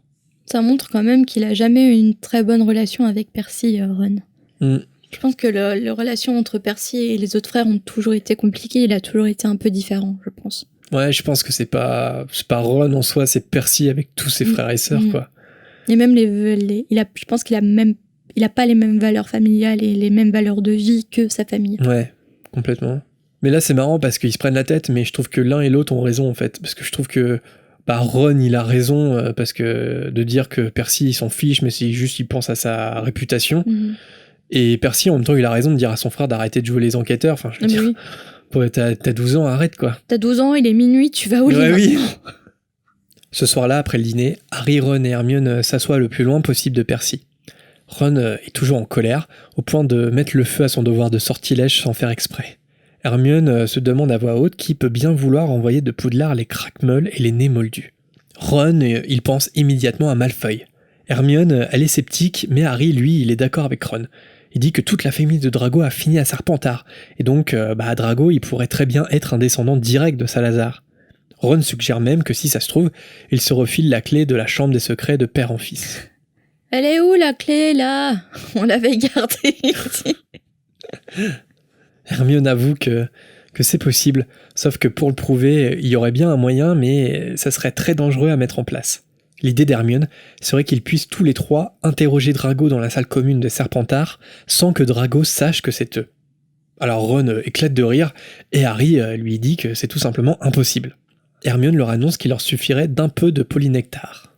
Ça montre quand même qu'il a jamais eu une très bonne relation avec Percy, Ron. Je pense que la relation entre Percy et les autres frères ont toujours été compliquée, il a toujours été un peu différent, je pense. Ouais, je pense que c'est pas Ron en soi, c'est Percy avec tous ses frères et sœurs, quoi. Et même je pense qu'il a pas les mêmes valeurs familiales et les mêmes valeurs de vie que sa famille. Ouais, complètement. Mais là, c'est marrant parce qu'ils se prennent la tête, mais je trouve que l'un et l'autre ont raison, en fait. Parce que je trouve que Ron, il a raison, parce que de dire que Percy, il s'en fiche, mais c'est juste, il pense à sa réputation. Et Percy, en même temps, il a raison de dire à son frère d'arrêter de jouer les enquêteurs. Enfin, je veux dire, oui. T'as 12 ans, arrête, quoi. T'as 12 ans, il est minuit, tu vas au lit. Ouais, oui. Ce soir-là, après le dîner, Harry, Ron et Hermione s'assoient le plus loin possible de Percy. Ron est toujours en colère, au point de mettre le feu à son devoir de sortilège sans faire exprès. Hermione se demande à voix haute qui peut bien vouloir envoyer de Poudlard les craquemeules et les nez moldus. Ron, il pense immédiatement à Malfoy. Hermione, elle est sceptique, mais Harry, lui, il est d'accord avec Ron. Il dit que toute la famille de Drago a fini à Serpentard, et donc Drago il pourrait très bien être un descendant direct de Salazar. Ron suggère même que si ça se trouve, il se refile la clé de la chambre des secrets de père en fils. Elle est où la clé là ? On l'avait gardée ici. Hermione avoue que c'est possible, sauf que pour le prouver, il y aurait bien un moyen, mais ça serait très dangereux à mettre en place. L'idée d'Hermione serait qu'ils puissent tous les trois interroger Drago dans la salle commune de Serpentard sans que Drago sache que c'est eux. Alors Ron éclate de rire et Harry lui dit que c'est tout simplement impossible. Hermione leur annonce qu'il leur suffirait d'un peu de polynectar.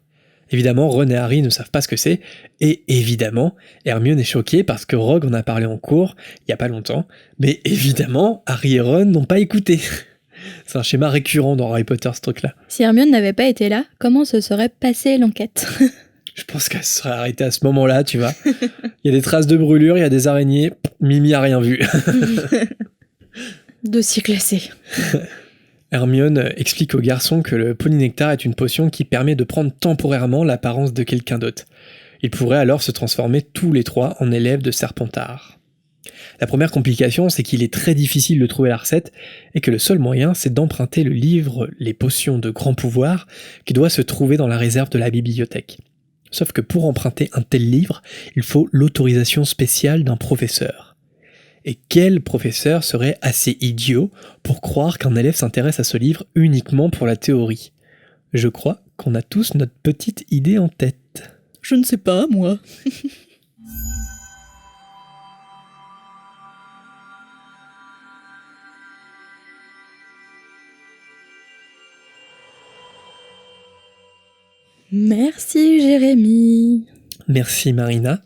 Évidemment, Ron et Harry ne savent pas ce que c'est, et évidemment, Hermione est choquée parce que Rogue en a parlé en cours, il y a pas longtemps, mais évidemment, Harry et Ron n'ont pas écouté. C'est un schéma récurrent dans Harry Potter, ce truc-là. Si Hermione n'avait pas été là, comment se serait passée l'enquête ? Je pense qu'elle se serait arrêtée à ce moment-là, tu vois. Il y a des traces de brûlure, il y a des araignées, Mimi a rien vu. Dossier classé. Hermione explique aux garçons que le polynectar est une potion qui permet de prendre temporairement l'apparence de quelqu'un d'autre. Ils pourraient alors se transformer tous les trois en élèves de Serpentard. La première complication, c'est qu'il est très difficile de trouver la recette et que le seul moyen, c'est d'emprunter le livre Les potions de grand pouvoir qui doit se trouver dans la réserve de la bibliothèque. Sauf que pour emprunter un tel livre, il faut l'autorisation spéciale d'un professeur. Et quel professeur serait assez idiot pour croire qu'un élève s'intéresse à ce livre uniquement pour la théorie ? Je crois qu'on a tous notre petite idée en tête. Je ne sais pas, moi. Merci Jérémy. Merci Marina.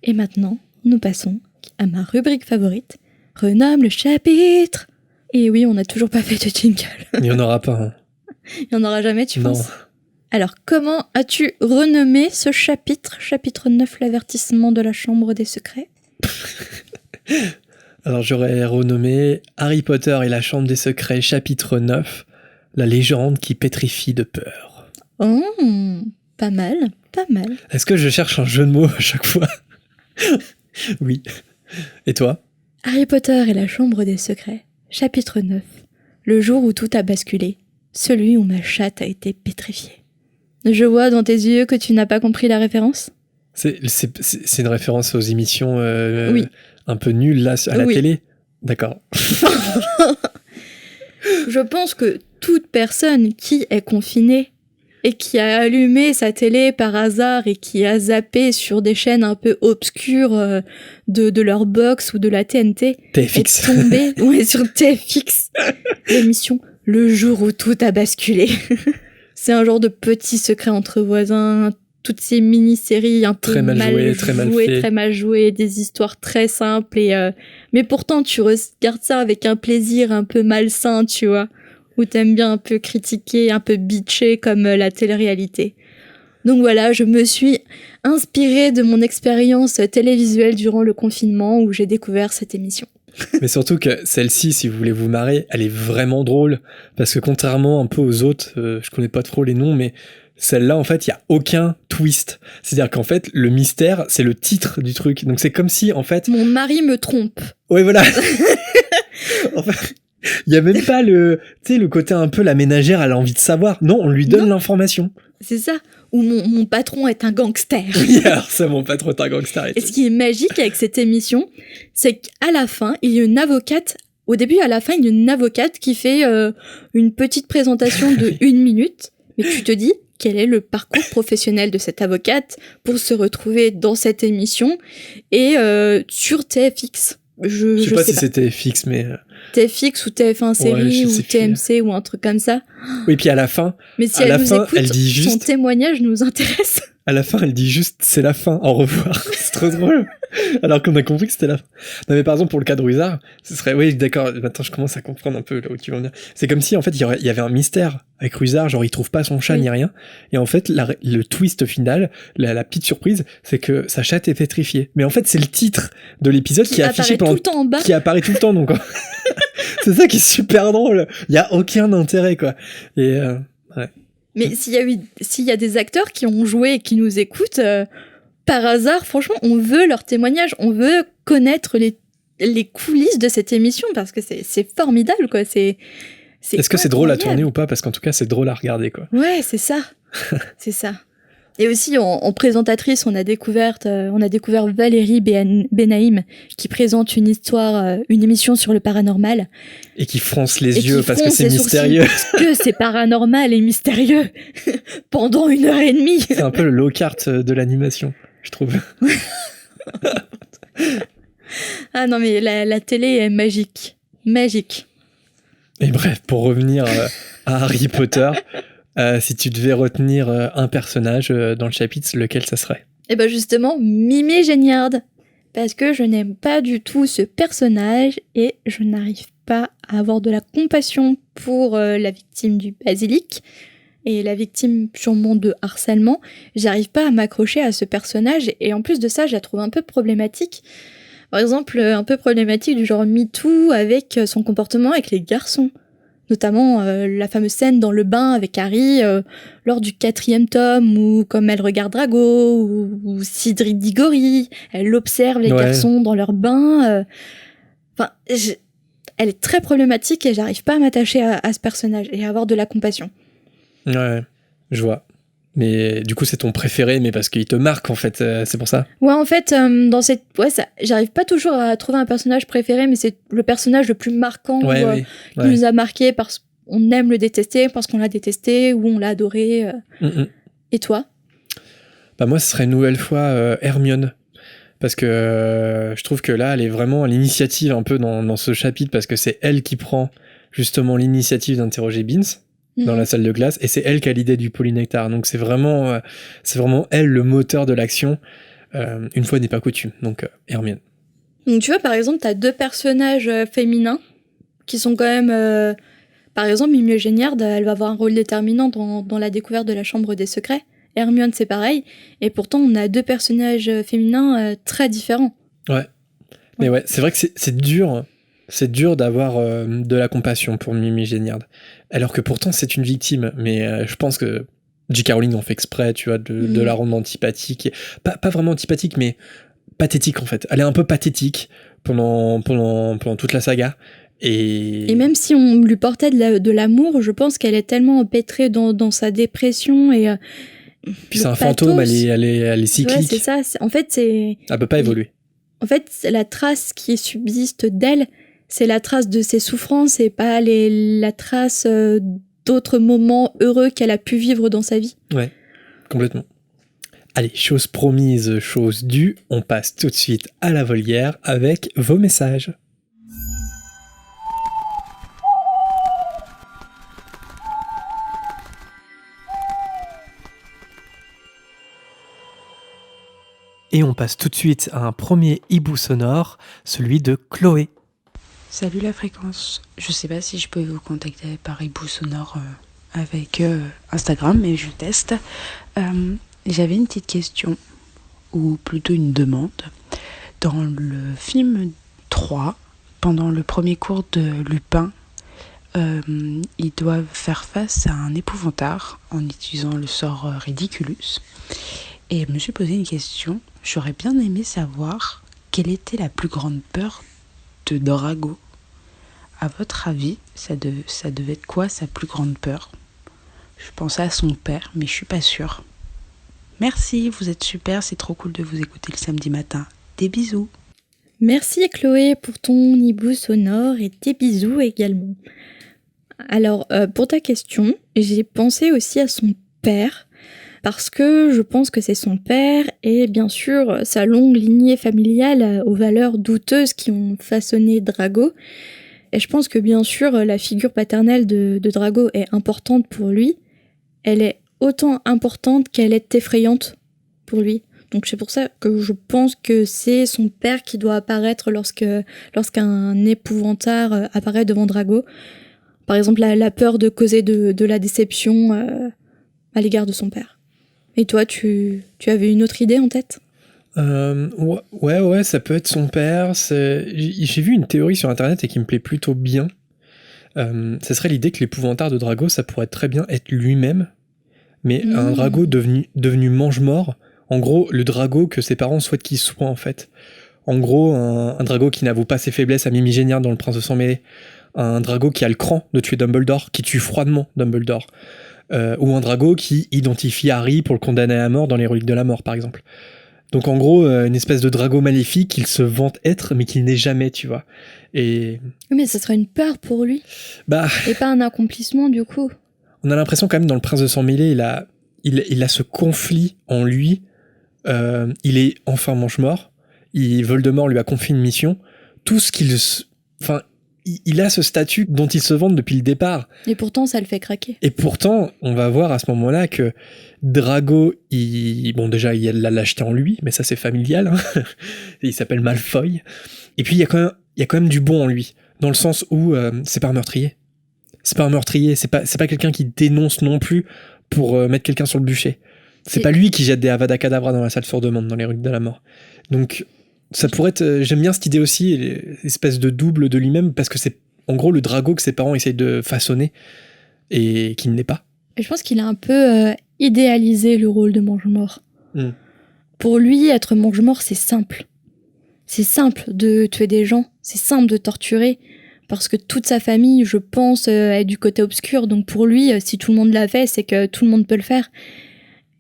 Et maintenant, nous passons à ma rubrique favorite, renomme le chapitre. Et oui, on n'a toujours pas fait de jingle. Il n'y en aura pas. Hein. Il n'y en aura jamais, tu Non. penses ? Alors, comment as-tu renommé ce chapitre ? Chapitre 9, l'avertissement de la chambre des secrets. Alors j'aurais renommé Harry Potter et la chambre des secrets, chapitre 9, la légende qui pétrifie de peur. Oh, pas mal, pas mal. Est-ce que je cherche un jeu de mots à chaque fois ? Oui. Et toi ? Harry Potter et la chambre des secrets, chapitre 9. Le jour où tout a basculé, celui où ma chatte a été pétrifiée. Je vois dans tes yeux que tu n'as pas compris la référence ? C'est une référence aux émissions Oui. Un peu nulles là, à la télé ? D'accord. Je pense que toute personne qui est confinée et qui a allumé sa télé par hasard et qui a zappé sur des chaînes un peu obscures de leur box ou de la TNT TFX. est tombée sur TFX, l'émission Le jour où tout a basculé. C'est un genre de petit secret entre voisins, toutes ces mini-séries un peu très mal jouées, des histoires très simples mais pourtant tu regardes ça avec un plaisir un peu malsain, tu vois. Où t'aimes bien un peu critiquer, un peu bitcher comme la télé-réalité. Donc voilà, je me suis inspirée de mon expérience télévisuelle durant le confinement où j'ai découvert cette émission. Mais surtout que celle-ci, si vous voulez vous marrer, elle est vraiment drôle. Parce que contrairement un peu aux autres, je connais pas trop les noms, mais celle-là, en fait, il y a aucun twist. C'est-à-dire qu'en fait, le mystère, c'est le titre du truc. Donc c'est comme si, en fait... Mon mari me trompe. Ouais, voilà. En fait... Il y a même pas le côté un peu la ménagère, elle a envie de savoir. Non, on lui donne l'information. C'est ça. Ou mon patron est un gangster. Oui, alors ça, mon patron est un gangster. Et ce qui est magique avec cette émission, c'est qu'à la fin, il y a une avocate. Au début, à la fin, il y a une avocate qui fait une petite présentation de 1 minute. Mais tu te dis, quel est le parcours professionnel de cette avocate pour se retrouver dans cette émission et sur TFX. Je sais pas si c'était fixe, mais... TFX ou TF1 série ou TMC ou un truc comme ça. Oui, puis à la fin... Mais si elle nous écoute, elle dit juste... son témoignage nous intéresse. À la fin, elle dit juste « c'est la fin, au revoir ». C'est trop drôle. Alors qu'on a compris que c'était la fin. Non mais par exemple, pour le cas de Ruizard, ce serait... Oui, d'accord, maintenant je commence à comprendre un peu là où tu veux en venir. C'est comme si, en fait, il y avait un mystère avec Ruizard, genre il trouve pas son chat ni rien. Et en fait, le twist final, la petite surprise, c'est que sa chatte est pétrifiée. Mais en fait, c'est le titre de l'épisode qui est affiché tout le temps en bas. Qui apparaît tout le temps, donc... C'est ça qui est super drôle. Il y a aucun intérêt, quoi. Et ouais. Mais s'il y a des acteurs qui ont joué et qui nous écoutent, par hasard, franchement, on veut leur témoignage, on veut connaître les coulisses de cette émission parce que c'est formidable, quoi. Est-ce que c'est drôle à tourner ou pas? Parce qu'en tout cas, c'est drôle à regarder, quoi. Ouais, c'est ça. C'est ça. Et aussi, en présentatrice, on a découvert Valérie Benaïm, qui présente une émission sur le paranormal. Et qui fronce les yeux parce que c'est mystérieux. Parce que c'est paranormal et mystérieux pendant 1h30. C'est un peu le Lockhart de l'animation, je trouve. Ah non, mais la télé est magique. Magique. Et bref, pour revenir à Harry Potter... si tu devais retenir un personnage dans le chapitre, lequel ça serait? Eh ben justement, Mimi Géniard. Parce que je n'aime pas du tout ce personnage et je n'arrive pas à avoir de la compassion pour la victime du basilic et la victime sûrement de harcèlement. J'arrive pas à m'accrocher à ce personnage et en plus de ça, je la trouve un peu problématique. Par exemple, un peu problématique du genre MeToo avec son comportement avec les garçons. Notamment la fameuse scène dans le bain avec Harry lors du 4e tome où comme elle regarde Drago ou Sidrid Diggory, elle observe les garçons dans leur bain. Enfin, elle est très problématique et j'arrive pas à m'attacher à ce personnage et à avoir de la compassion. Ouais, je vois. Mais du coup, c'est ton préféré, mais parce qu'il te marque, en fait, c'est pour ça? Ouais, en fait, j'arrive pas toujours à trouver un personnage préféré, mais c'est le personnage le plus marquant qui nous a marqué parce qu'on aime le détester, parce qu'on l'a détesté, ou on l'a adoré. Et toi? Bah moi, ce serait une nouvelle fois Hermione. Parce que je trouve que là, elle est vraiment à l'initiative un peu dans ce chapitre, parce que c'est elle qui prend justement l'initiative d'interroger Beans dans la salle de classe, et c'est elle qui a l'idée du polynectar. Donc c'est vraiment elle le moteur de l'action. Une fois n'est pas coutume. Donc Hermione. Donc tu vois, par exemple, t'as 2 personnages féminins qui sont quand même... par exemple, Mimi Géniard, elle va avoir un rôle déterminant dans la découverte de la Chambre des Secrets. Hermione, c'est pareil. Et pourtant, on a 2 personnages féminins très différents. Ouais. Mais ouais, c'est vrai que c'est dur. Hein. C'est dur d'avoir de la compassion pour Mimi Géniard. Alors que pourtant, c'est une victime. Mais je pense que J.K. Rowling en fait exprès, tu vois, de la rendre antipathique. Pas vraiment antipathique, mais pathétique, en fait. Elle est un peu pathétique pendant toute la saga. Et même si on lui portait de l'amour, je pense qu'elle est tellement empêtrée dans sa dépression et... puis c'est un fantôme, elle est cyclique. Ouais, c'est ça. En fait, c'est... Elle peut pas évoluer. En fait, la trace qui subsiste d'elle, c'est la trace de ses souffrances et pas la trace d'autres moments heureux qu'elle a pu vivre dans sa vie. Ouais, complètement. Allez, chose promise, chose due, on passe tout de suite à la volière avec vos messages. Et on passe tout de suite à un premier hibou sonore, celui de Chloé. Salut la fréquence, je sais pas si je peux vous contacter par hibou sonore avec Instagram, mais je teste. J'avais une petite question, ou plutôt une demande. Dans le film 3, pendant le premier cours de Lupin, ils doivent faire face à un épouvantard en utilisant le sort Ridiculus. Et je me suis posé une question. J'aurais bien aimé savoir quelle était la plus grande peur de Drago. À votre avis, ça devait être quoi sa plus grande peur? Je pensais à son père, mais je suis pas sûre. Merci, vous êtes super, c'est trop cool de vous écouter le samedi matin. Des bisous. Merci Chloé pour ton hibou sonore et des bisous également. Alors, pour ta question, j'ai pensé aussi à son père. Parce que je pense que c'est son père et bien sûr sa longue lignée familiale aux valeurs douteuses qui ont façonné Drago. Et je pense que bien sûr la figure paternelle de Drago est importante pour lui. Elle est autant importante qu'elle est effrayante pour lui. Donc c'est pour ça que je pense que c'est son père qui doit apparaître lorsqu'un épouvantard apparaît devant Drago. Par exemple la peur de causer de la déception à l'égard de son père. Et toi, tu avais une autre idée en tête? Ouais, ça peut être son père. J'ai vu une théorie sur internet et qui me plaît plutôt bien. Ce serait l'idée que l'épouvantard de Drago, ça pourrait très bien être lui-même, mais un Drago devenu mange-mort en gros, le Drago que ses parents souhaitent qu'il soit, en fait. En gros, un Drago qui n'avoue pas ses faiblesses à Mimigénière dans Le Prince de Sang Mêlé, un Drago qui a le cran de tuer Dumbledore, qui tue froidement Dumbledore, ou un Drago qui identifie Harry pour le condamner à mort dans les Reliques de la Mort, par exemple. Donc en gros, une espèce de Drago maléfique qu'il se vante être, mais qu'il n'est jamais, tu vois. Et... Mais ça serait une peur pour lui. Et pas un accomplissement, du coup. On a l'impression quand même, dans Le Prince de Sang Mêlé, il a ce conflit en lui. Il est enfin mange-mort. Voldemort lui a confié une mission. Tout ce qu'il... Enfin, il a ce statut dont il se vante depuis le départ. Et pourtant, ça le fait craquer. Et pourtant, on va voir à ce moment-là que Drago, bon déjà, il y a de la lâcheté en lui, mais ça c'est familial. Hein. Il s'appelle Malfoy. Et puis il y a quand même du bon en lui, dans le sens où c'est pas un meurtrier. C'est pas un meurtrier, c'est pas quelqu'un qui dénonce non plus pour mettre quelqu'un sur le bûcher. C'est pas lui qui jette des Avada Kedavra dans la salle sourde-monde, dans les Reliques de la Mort. Donc ça pourrait être... J'aime bien cette idée aussi, l'espèce de double de lui-même, parce que c'est en gros le Drago que ses parents essayent de façonner et qui ne l'est pas. Et je pense qu'il a un peu idéalisé le rôle de mange-mort. Pour lui, être mange-mort, c'est simple. C'est simple de tuer des gens, c'est simple de torturer, parce que toute sa famille, je pense, est du côté obscur. Donc pour lui, si tout le monde l'a fait, c'est que tout le monde peut le faire.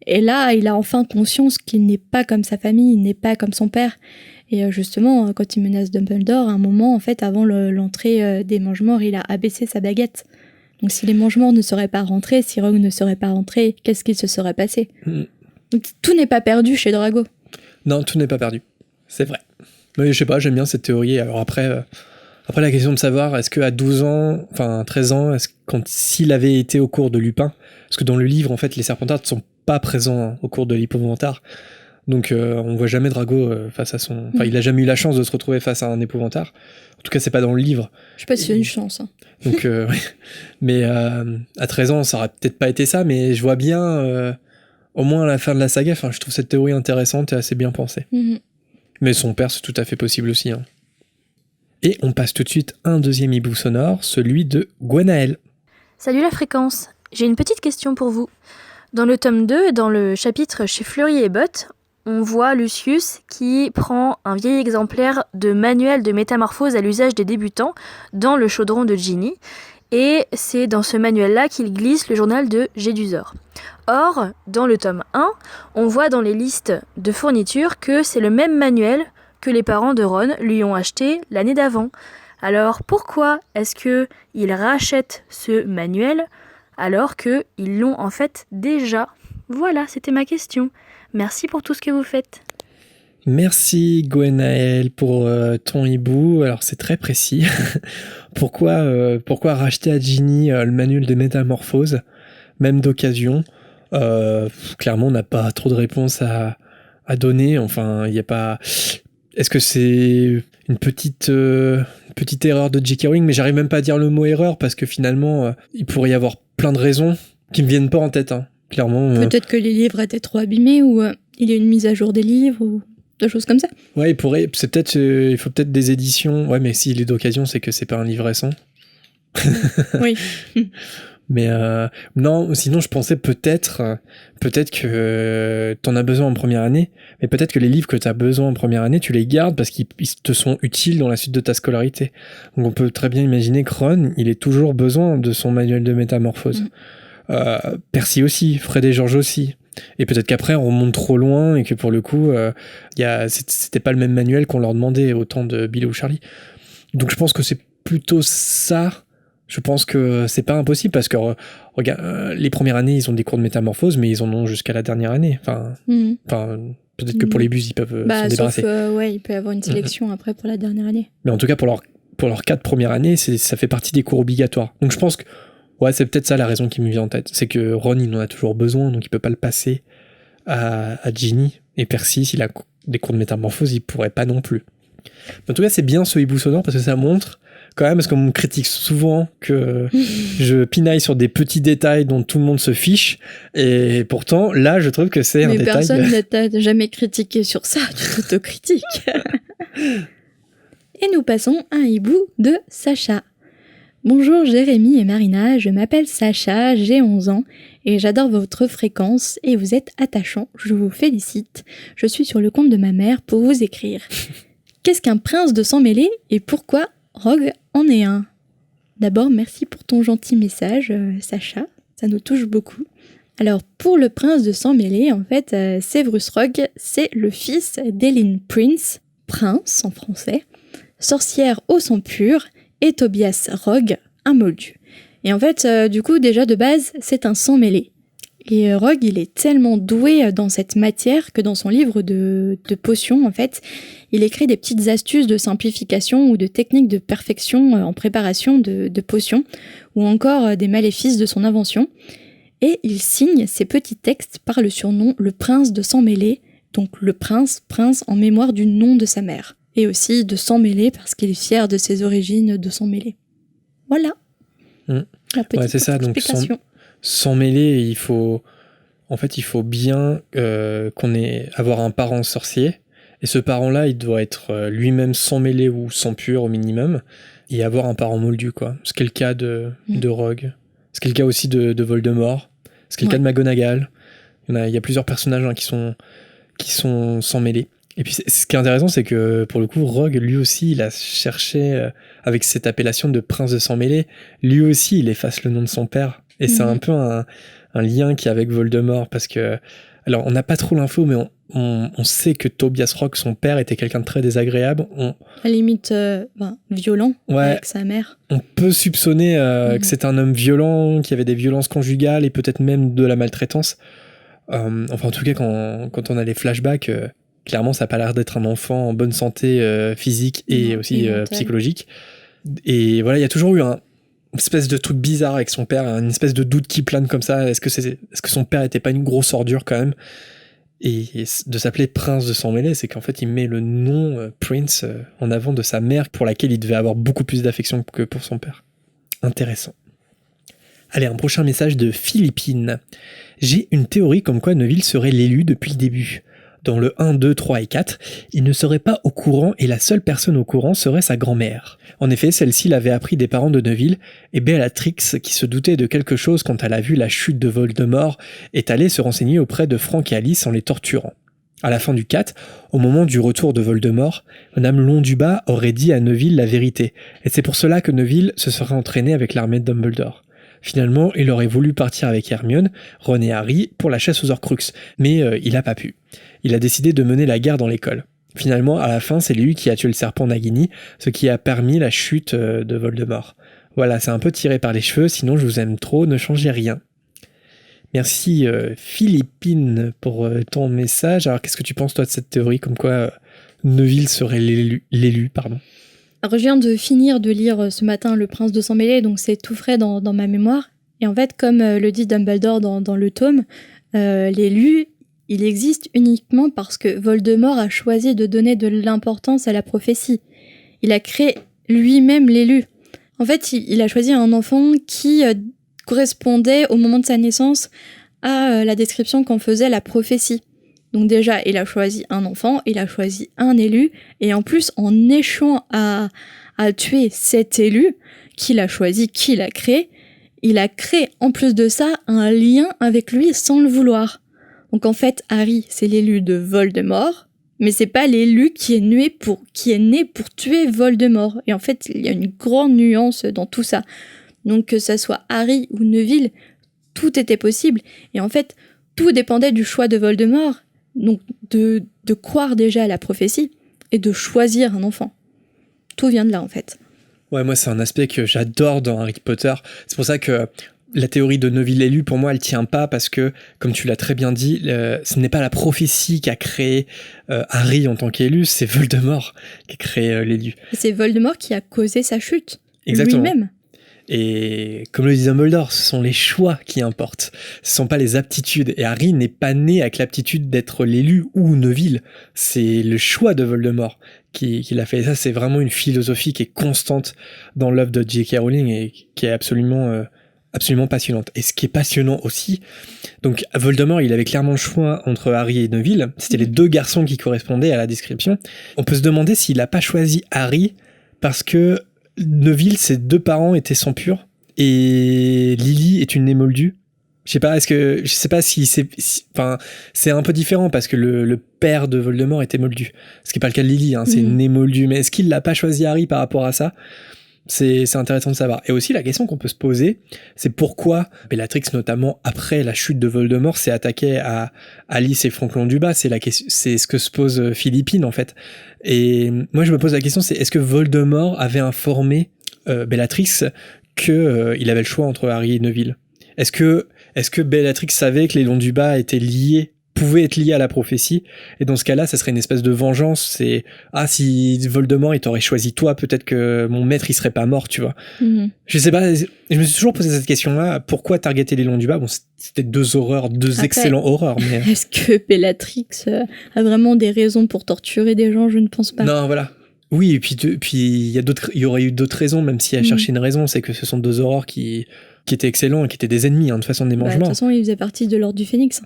Et là, il a enfin conscience qu'il n'est pas comme sa famille, il n'est pas comme son père. Et justement, quand il menace Dumbledore, à un moment, en fait, avant l'entrée des Mange-Morts, il a abaissé sa baguette. Donc si les Mange-Morts ne seraient pas rentrés, si Rogue ne serait pas rentré, qu'est-ce qu'il se serait passé ? Donc tout n'est pas perdu chez Drago. Non, tout n'est pas perdu. C'est vrai. Mais je sais pas, j'aime bien cette théorie. Alors après la question de savoir, est-ce qu'à 12 ans, enfin 13 ans, s'il avait été au cours de Lupin, parce que dans le livre, en fait, les Serpentards ne sont pas présents au cours de l'Épouvantard. Donc on voit jamais Drago face à son... Enfin, il a jamais eu la chance de se retrouver face à un Épouvantard. En tout cas, c'est pas dans le livre. Je sais pas si c'est une chance. Hein. Donc, mais à 13 ans, ça aurait peut-être pas été ça, mais je vois bien, au moins à la fin de la saga, je trouve cette théorie intéressante et assez bien pensée. Mais son père, c'est tout à fait possible aussi. Hein. Et on passe tout de suite à un deuxième hibou sonore, celui de Gwenaël. Salut la fréquence, j'ai une petite question pour vous. Dans le tome 2, dans le chapitre chez Fleury et Botte, on voit Lucius qui prend un vieil exemplaire de manuel de métamorphose à l'usage des débutants dans le chaudron de Ginny, et c'est dans ce manuel-là qu'il glisse le journal de Gédusor. Or, dans le tome 1, on voit dans les listes de fournitures que c'est le même manuel que les parents de Ron lui ont acheté l'année d'avant. Alors pourquoi est-ce qu'ils rachètent ce manuel alors qu'ils l'ont en fait déjà ? Voilà, c'était ma question. Merci pour tout ce que vous faites. Merci Gwenaël pour ton hibou. Alors c'est très précis. Pourquoi racheter à Ginny le manuel de métamorphose, même d'occasion ? Clairement, on n'a pas trop de réponses à donner. Enfin, il n'y a pas... Est-ce que c'est une petite erreur de J.K. Rowling ? Mais j'arrive même pas à dire le mot erreur parce que finalement, il pourrait y avoir plein de raisons qui me viennent pas en tête. Hein. Clairement. Peut-être que les livres étaient trop abîmés ou il y a une mise à jour des livres ou des choses comme ça. Ouais, il faut peut-être des éditions. Ouais, mais s'il est d'occasion, c'est que c'est pas un livre récent. Oui. Mais non, sinon je pensais peut-être que t'en as besoin en première année, mais peut-être que les livres que t'as besoin en première année, tu les gardes parce qu'ils te sont utiles dans la suite de ta scolarité. Donc on peut très bien imaginer que Ron, il ait toujours besoin de son manuel de métamorphose. Percy aussi, Fred et George aussi. Et peut-être qu'après on remonte trop loin et que pour le coup, c'était pas le même manuel qu'on leur demandait au temps de Bill ou Charlie. Donc je pense que c'est plutôt ça. Je pense que c'est pas impossible parce que regarde, les premières années ils ont des cours de métamorphose, mais ils en ont jusqu'à la dernière année. Enfin, peut-être que pour les bus ils peuvent s'en débarrasser. Il peut y avoir une sélection après pour la dernière année. Mais en tout cas pour leur 4 premières années, ça fait partie des cours obligatoires. Donc je pense que c'est peut-être ça la raison qui me vient en tête, c'est que Ron il en a toujours besoin, donc il peut pas le passer à Ginny, et Percy s'il a des cours de métamorphose il pourrait pas non plus. Mais en tout cas c'est bien ce hibou sonore parce que ça montre quand même, parce qu'on me critique souvent que je pinaille sur des petits détails dont tout le monde se fiche, et pourtant là je trouve que c'est un détail... Mais personne ne t'a jamais critiqué sur ça, tu t'autocritiques. Et nous passons à un hibou de Sacha. Bonjour Jérémy et Marina, je m'appelle Sacha, j'ai 11 ans et j'adore votre fréquence et vous êtes attachant, je vous félicite. Je suis sur le compte de ma mère pour vous écrire. Qu'est-ce qu'un prince de sang mêlé et pourquoi Rogue en est un ? D'abord, merci pour ton gentil message, Sacha, ça nous touche beaucoup. Alors, pour le prince de sang mêlé, en fait, Severus Rogue, c'est le fils d'Elyn Prince, prince en français, sorcière au sang pur, et Tobias Rogue, un moldu. Et en fait, du coup, déjà de base, c'est un sang mêlé. Et Rogue, il est tellement doué dans cette matière que dans son livre de potions, en fait, il écrit des petites astuces de simplification ou de techniques de perfection en préparation de potions, ou encore des maléfices de son invention. Et il signe ces petits textes par le surnom le prince de sang mêlé, donc le prince en mémoire du nom de sa mère. Et aussi de sang mêlé parce qu'il est fier de ses origines de sang mêlé. Voilà. La petite c'est ça, explication. Donc sang mêlé, il faut bien avoir un parent sorcier, et ce parent-là, il doit être lui-même sang mêlé ou sang pur au minimum, et avoir un parent moldu, quoi. Ce qui est le cas de Rogue. Ce qui est le cas aussi de Voldemort. Ce qui est le cas de McGonagall. Il y a plusieurs personnages qui sont sang mêlé. Et puis ce qui est intéressant, c'est que pour le coup, Rogue, lui aussi, il a cherché, avec cette appellation de prince de sang mêlé, lui aussi, il efface le nom de son père. Et c'est un peu un lien qu'il y a avec Voldemort, parce que, alors on n'a pas trop l'info, mais on sait que Tobias Rogue, son père, était quelqu'un de très désagréable. À la limite, violent avec sa mère. On peut soupçonner que c'est un homme violent, qui avait des violences conjugales et peut-être même de la maltraitance. En tout cas, quand on a les flashbacks, clairement, ça n'a pas l'air d'être un enfant en bonne santé physique et aussi psychologique. Et voilà, il y a toujours eu une espèce de truc bizarre avec son père, une espèce de doute qui plane comme ça. Est-ce que son père était pas une grosse ordure quand même ? Et de s'appeler prince de sang mêlé, c'est qu'en fait, il met le nom Prince en avant de sa mère, pour laquelle il devait avoir beaucoup plus d'affection que pour son père. Intéressant. Allez, un prochain message de Philippine. J'ai une théorie comme quoi Neville serait l'élu depuis le début. Dans le 1, 2, 3 et 4, il ne serait pas au courant et la seule personne au courant serait sa grand-mère. En effet, celle-ci l'avait appris des parents de Neville, et Bellatrix, qui se doutait de quelque chose quand elle a vu la chute de Voldemort, est allée se renseigner auprès de Frank et Alice en les torturant. À la fin du 4, au moment du retour de Voldemort, Madame Londubat aurait dit à Neville la vérité, et c'est pour cela que Neville se serait entraîné avec l'armée de Dumbledore. Finalement, il aurait voulu partir avec Hermione, Ron et Harry pour la chasse aux Horcruxes, mais il n'a pas pu. Il a décidé de mener la guerre dans l'école. Finalement, à la fin, c'est lui qui a tué le serpent Nagini, ce qui a permis la chute de Voldemort. Voilà, c'est un peu tiré par les cheveux, sinon je vous aime trop, ne changez rien. Merci Philippine pour ton message. Alors qu'est-ce que tu penses toi de cette théorie comme quoi Neville serait l'élu, pardon. Alors, je viens de finir de lire ce matin Le Prince de sang mêlé, donc c'est tout frais dans ma mémoire. Et en fait, comme le dit Dumbledore dans le tome, l'élu, il existe uniquement parce que Voldemort a choisi de donner de l'importance à la prophétie. Il a créé lui-même l'élu. En fait, il a choisi un enfant qui correspondait au moment de sa naissance à la description qu'en faisait la prophétie. Donc déjà, il a choisi un enfant, il a choisi un élu, et en plus, en échouant à tuer cet élu, qu'il a choisi, qu'il a créé, il a créé en plus de ça un lien avec lui sans le vouloir. Donc en fait, Harry, c'est l'élu de Voldemort, mais c'est pas l'élu qui est né pour tuer Voldemort. Et en fait, il y a une grande nuance dans tout ça. Donc que ça soit Harry ou Neville, tout était possible. Et en fait, tout dépendait du choix de Voldemort. Donc de croire déjà à la prophétie et de choisir un enfant. Tout vient de là en fait. Ouais, moi c'est un aspect que j'adore dans Harry Potter. C'est pour ça que la théorie de Neville élu, pour moi, elle tient pas parce que, comme tu l'as très bien dit, ce n'est pas la prophétie qui a créé Harry en tant qu'élu, c'est Voldemort qui a créé l'élu. C'est Voldemort qui a causé sa chute. Exactement. Lui-même. Et comme le dit Dumbledore, ce sont les choix qui importent, ce sont pas les aptitudes. Et Harry n'est pas né avec l'aptitude d'être l'élu ou Neville, c'est le choix de Voldemort qui l'a fait. Et ça, c'est vraiment une philosophie qui est constante dans l'œuvre de J.K. Rowling et qui est absolument passionnante. Et ce qui est passionnant aussi, donc Voldemort, il avait clairement le choix entre Harry et Neville, c'était les deux garçons qui correspondaient à la description. On peut se demander s'il n'a pas choisi Harry parce que Neville, ses deux parents étaient sang pur, et Lily est une née moldue. Je sais pas si enfin, c'est un peu différent parce que le père de Voldemort était moldu. Ce qui est pas le cas de Lily, hein, c'est né moldu. Mais est-ce qu'il l'a pas choisi Harry par rapport à ça? C'est intéressant de savoir. Et aussi, la question qu'on peut se poser, c'est pourquoi Bellatrix, notamment après la chute de Voldemort, s'est attaquée à Alice et Franklin Dubas. C'est ce que se pose Philippine, en fait. Et moi, je me pose la question, c'est est-ce que Voldemort avait informé Bellatrix qu'il avait le choix entre Harry et Neville? Est-ce que Bellatrix savait que les Lions du Bas pouvaient être liés à la prophétie, et dans ce cas-là, ça serait une espèce de vengeance, c'est si Voldemort il t'aurait choisi toi, peut-être que mon maître il serait pas mort, tu vois. Je sais pas, je me suis toujours posé cette question-là, pourquoi targeter les Lions du Bas? Bon, c'était deux excellents horreurs, mais... Est-ce que Bellatrix a vraiment des raisons pour torturer des gens? Je ne pense pas. Non, voilà. Oui, et puis il y aurait eu d'autres raisons, même si elle cherchait une raison, c'est que ce sont deux horreurs qui étaient excellents et qui étaient des ennemis, de toute façon, des mange-morts. De toute façon, ils faisaient partie de l'ordre du Phénix.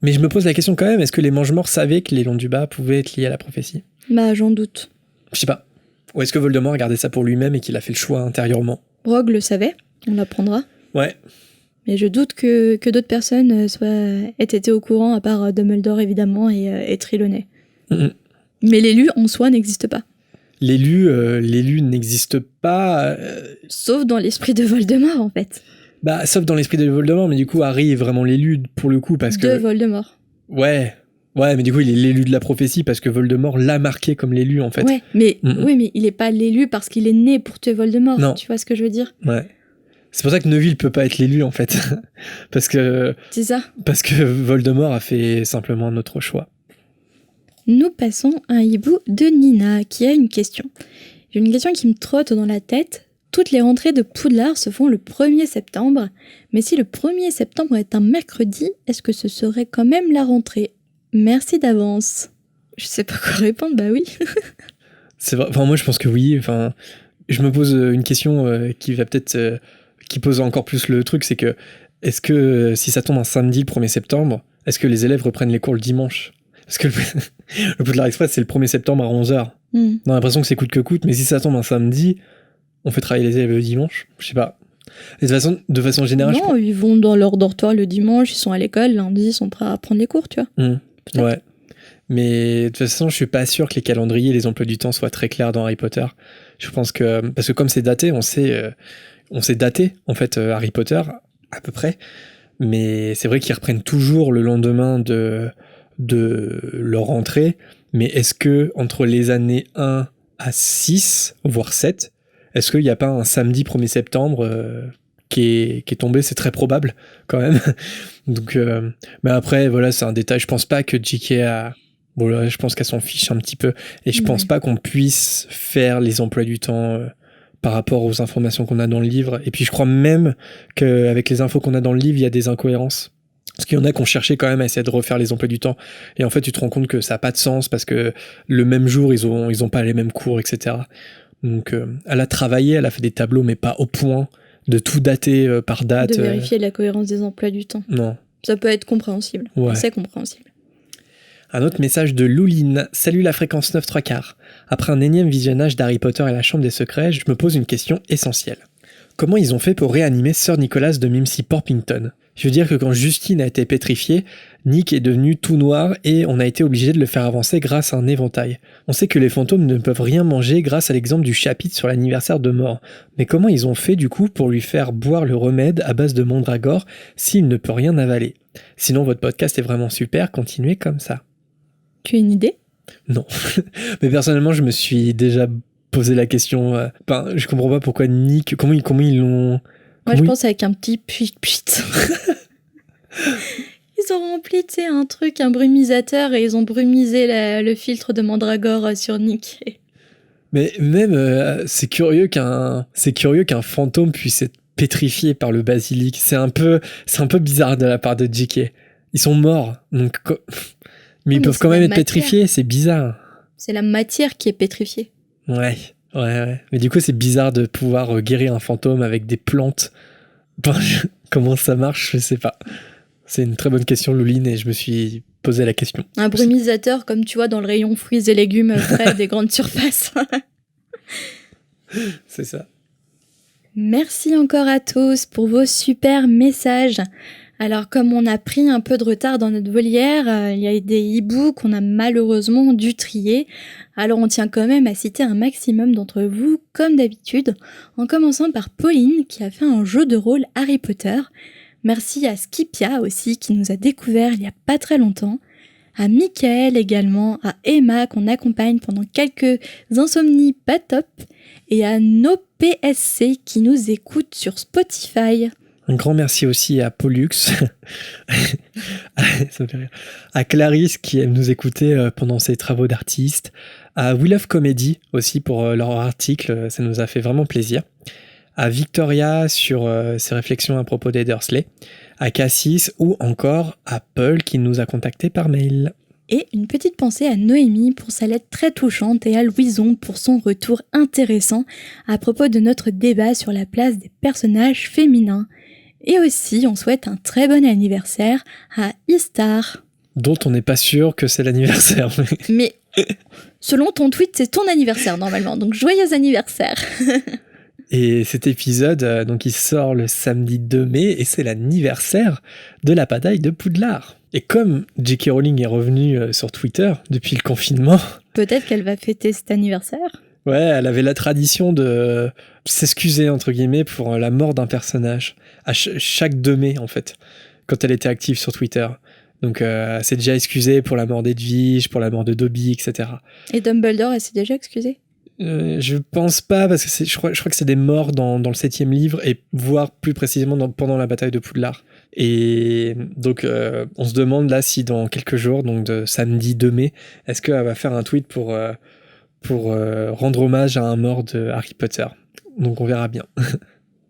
Mais je me pose la question quand même, est-ce que les mange-morts savaient que les Lions du Bas pouvaient être liés à la prophétie? J'en doute. Je sais pas. Ou est-ce que Voldemort a gardé ça pour lui-même et qu'il a fait le choix intérieurement? Rogue le savait, on l'apprendra. Ouais. Mais je doute que d'autres personnes aient été au courant, à part Dumbledore évidemment et Trelawney. Mais l'élu en soi n'existe pas. L'élu n'existe pas... Sauf dans l'esprit de Voldemort, en fait. Sauf dans l'esprit de Voldemort, mais du coup, Harry est vraiment l'élu, pour le coup, parce que... De Voldemort. Ouais, mais du coup, il est l'élu de la prophétie, parce que Voldemort l'a marqué comme l'élu, en fait. Ouais, mais il est pas l'élu parce qu'il est né pour tuer Voldemort, non. Tu vois ce que je veux dire? Ouais. C'est pour ça que Neville peut pas être l'élu, en fait. Parce que... C'est ça. Parce que Voldemort a fait simplement un autre choix. Nous passons à un hibou de Nina, qui a une question. J'ai une question qui me trotte dans la tête. Toutes les rentrées de Poudlard se font le 1er septembre, mais si le 1er septembre est un mercredi, est-ce que ce serait quand même la rentrée? Merci d'avance. Je sais pas quoi répondre, oui. C'est vrai, moi je pense que oui, je me pose une question qui va peut-être... qui pose encore plus le truc, c'est que est-ce que si ça tombe un samedi le 1er septembre, est-ce que les élèves reprennent les cours le dimanche? Parce que le Poudlard Express, c'est le 1er septembre à 11h. On a l'impression que c'est coûte que coûte, mais si ça tombe un samedi, on fait travailler les élèves le dimanche? Je sais pas. Et de façon générale... Non, ils vont dans leur dortoir le dimanche, ils sont à l'école, lundi, ils sont prêts à prendre les cours, tu vois. Ouais. Mais de toute façon, je suis pas sûr que les calendriers et les emplois du temps soient très clairs dans Harry Potter. Je pense que... Parce que comme c'est daté, on sait dater, en fait, Harry Potter, à peu près. Mais c'est vrai qu'ils reprennent toujours le lendemain de leur rentrée. Mais est-ce que entre les années 1 à 6, voire 7, est-ce qu'il n'y a pas un samedi 1er septembre qui est tombé? C'est très probable, quand même. Donc, mais après, voilà, c'est un détail. Je pense pas que J.K. a... Bon, là, je pense qu'elle s'en fiche un petit peu. Et je pense pas qu'on puisse faire les emplois du temps par rapport aux informations qu'on a dans le livre. Et puis, je crois même qu'avec les infos qu'on a dans le livre, il y a des incohérences. Parce qu'il y en a qui ont cherché quand même à essayer de refaire les emplois du temps. Et en fait, tu te rends compte que ça n'a pas de sens parce que le même jour, ils ont pas les mêmes cours, etc. Donc, elle a travaillé, elle a fait des tableaux, mais pas au point de tout dater par date. De vérifier la cohérence des emplois du temps. Non. Ça peut être compréhensible. Ouais. C'est compréhensible. Un autre message de Louline. Salut la fréquence 9-3/4. Après un énième visionnage d'Harry Potter et la Chambre des Secrets, je me pose une question essentielle. Comment ils ont fait pour réanimer Sir Nicholas de Mimsy Porpington? Je veux dire que quand Justine a été pétrifiée, Nick est devenu tout noir et on a été obligé de le faire avancer grâce à un éventail. On sait que les fantômes ne peuvent rien manger grâce à l'exemple du chapitre sur l'anniversaire de mort. Mais comment ils ont fait du coup pour lui faire boire le remède à base de mandragore s'il ne peut rien avaler? Sinon votre podcast est vraiment super, continuez comme ça. Tu as une idée? Non. Mais personnellement, je me suis déjà posé la question. Je comprends pas pourquoi Nick... Comment ils l'ont... Moi, je pense avec un petit puit. Ils ont rempli, un truc, un brumisateur, et ils ont brumisé le filtre de mandragore sur Nick. Mais même, c'est curieux qu'un fantôme puisse être pétrifié par le basilic. C'est un peu bizarre de la part de J.K. Ils sont morts, donc... Mais ils peuvent quand même être pétrifiés, c'est bizarre. C'est la matière qui est pétrifiée. Ouais. Mais du coup, c'est bizarre de pouvoir guérir un fantôme avec des plantes. Comment ça marche, je sais pas. C'est une très bonne question, Louline, et je me suis posé la question. Un brumisateur, comme tu vois dans le rayon fruits et légumes frais des grandes surfaces. C'est ça. Merci encore à tous pour vos super messages. Alors comme on a pris un peu de retard dans notre volière, il y a des e-books qu'on a malheureusement dû trier. Alors on tient quand même à citer un maximum d'entre vous, comme d'habitude, en commençant par Pauline qui a fait un jeu de rôle Harry Potter. Merci à Skipia aussi qui nous a découvert il y a pas très longtemps. À Mickaël également, à Emma qu'on accompagne pendant quelques insomnies pas top. Et à nos PSC qui nous écoutent sur Spotify. Un grand merci aussi à Pollux, ça me fait rire. À Clarisse qui aime nous écouter pendant ses travaux d'artiste, à We Love Comedy aussi pour leur article, ça nous a fait vraiment plaisir, à Victoria sur ses réflexions à propos des Dursley, à Cassis ou encore à Paul qui nous a contactés par mail. Et une petite pensée à Noémie pour sa lettre très touchante et à Louison pour son retour intéressant à propos de notre débat sur la place des personnages féminins. Et aussi, on souhaite un très bon anniversaire à Istar. Dont on n'est pas sûr que c'est l'anniversaire. Mais selon ton tweet, c'est ton anniversaire normalement, donc joyeux anniversaire. Et cet épisode, donc il sort le samedi 2 mai et c'est l'anniversaire de la bataille de Poudlard. Et comme J.K. Rowling est revenue sur Twitter depuis le confinement... Peut-être qu'elle va fêter cet anniversaire. Ouais, elle avait la tradition de s'excuser, entre guillemets, pour la mort d'un personnage. À chaque 2 mai, en fait, quand elle était active sur Twitter. Donc, elle s'est déjà excusée pour la mort d'Edwige, pour la mort de Dobby, etc. Et Dumbledore, elle s'est déjà excusée ? Je pense pas, parce que je crois que c'est des morts dans le 7e livre, et voire plus précisément pendant la bataille de Poudlard. Et donc, on se demande là si dans quelques jours, donc de samedi 2 mai, est-ce qu'elle va faire un tweet pour rendre hommage à un mort de Harry Potter. Donc on verra bien.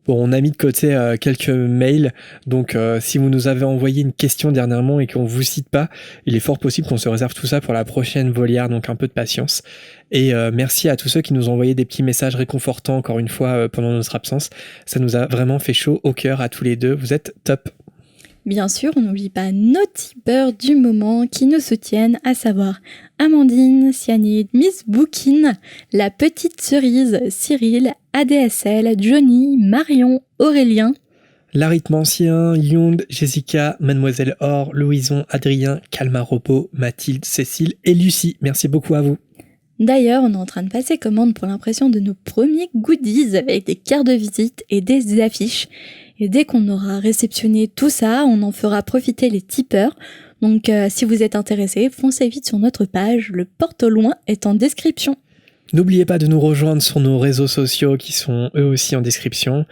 Bon, on a mis de côté quelques mails, donc si vous nous avez envoyé une question dernièrement et qu'on vous cite pas, il est fort possible qu'on se réserve tout ça pour la prochaine volière, donc un peu de patience. Et merci à tous ceux qui nous ont envoyé des petits messages réconfortants encore une fois pendant notre absence. Ça nous a vraiment fait chaud au cœur à tous les deux, vous êtes top. Bien sûr, on n'oublie pas nos tipeurs du moment qui nous soutiennent, à savoir Amandine, Cyanide, Miss Bookin, La Petite Cerise, Cyril, ADSL, Johnny, Marion, Aurélien, L'arithmancien, Yond, Jessica, Mademoiselle Or, Louison, Adrien, Calma Ropo, Mathilde, Cécile et Lucie. Merci beaucoup à vous. D'ailleurs, on est en train de passer commande pour l'impression de nos premiers goodies avec des cartes de visite et des affiches. Et dès qu'on aura réceptionné tout ça, on en fera profiter les tipeurs. Donc si vous êtes intéressés, foncez vite sur notre page, le porte au loin est en description. N'oubliez pas de nous rejoindre sur nos réseaux sociaux qui sont eux aussi en description.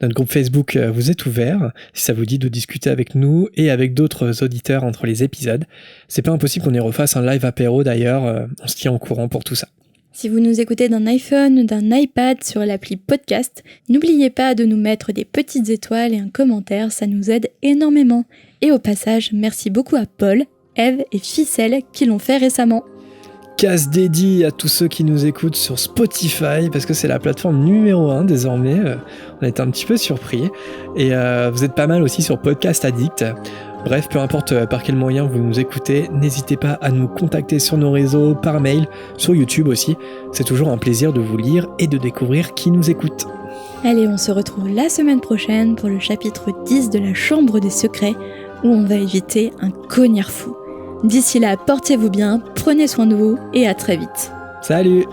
Notre groupe Facebook vous est ouvert, si ça vous dit de discuter avec nous et avec d'autres auditeurs entre les épisodes. C'est pas impossible qu'on y refasse un live apéro d'ailleurs, on se tient au courant pour tout ça. Si vous nous écoutez d'un iPhone ou d'un iPad sur l'appli podcast, n'oubliez pas de nous mettre des petites étoiles et un commentaire, ça nous aide énormément. Et au passage, merci beaucoup à Paul, Eve et Ficelle qui l'ont fait récemment. Casse dédié à tous ceux qui nous écoutent sur Spotify, parce que c'est la plateforme numéro 1 désormais, on a été un petit peu surpris. Et vous êtes pas mal aussi sur Podcast Addict. Bref, peu importe par quel moyen vous nous écoutez, n'hésitez pas à nous contacter sur nos réseaux, par mail, sur YouTube aussi. C'est toujours un plaisir de vous lire et de découvrir qui nous écoute. Allez, on se retrouve la semaine prochaine pour le chapitre 10 de la Chambre des Secrets, où on va éviter un cognard fou. D'ici là, portez-vous bien, prenez soin de vous et à très vite. Salut!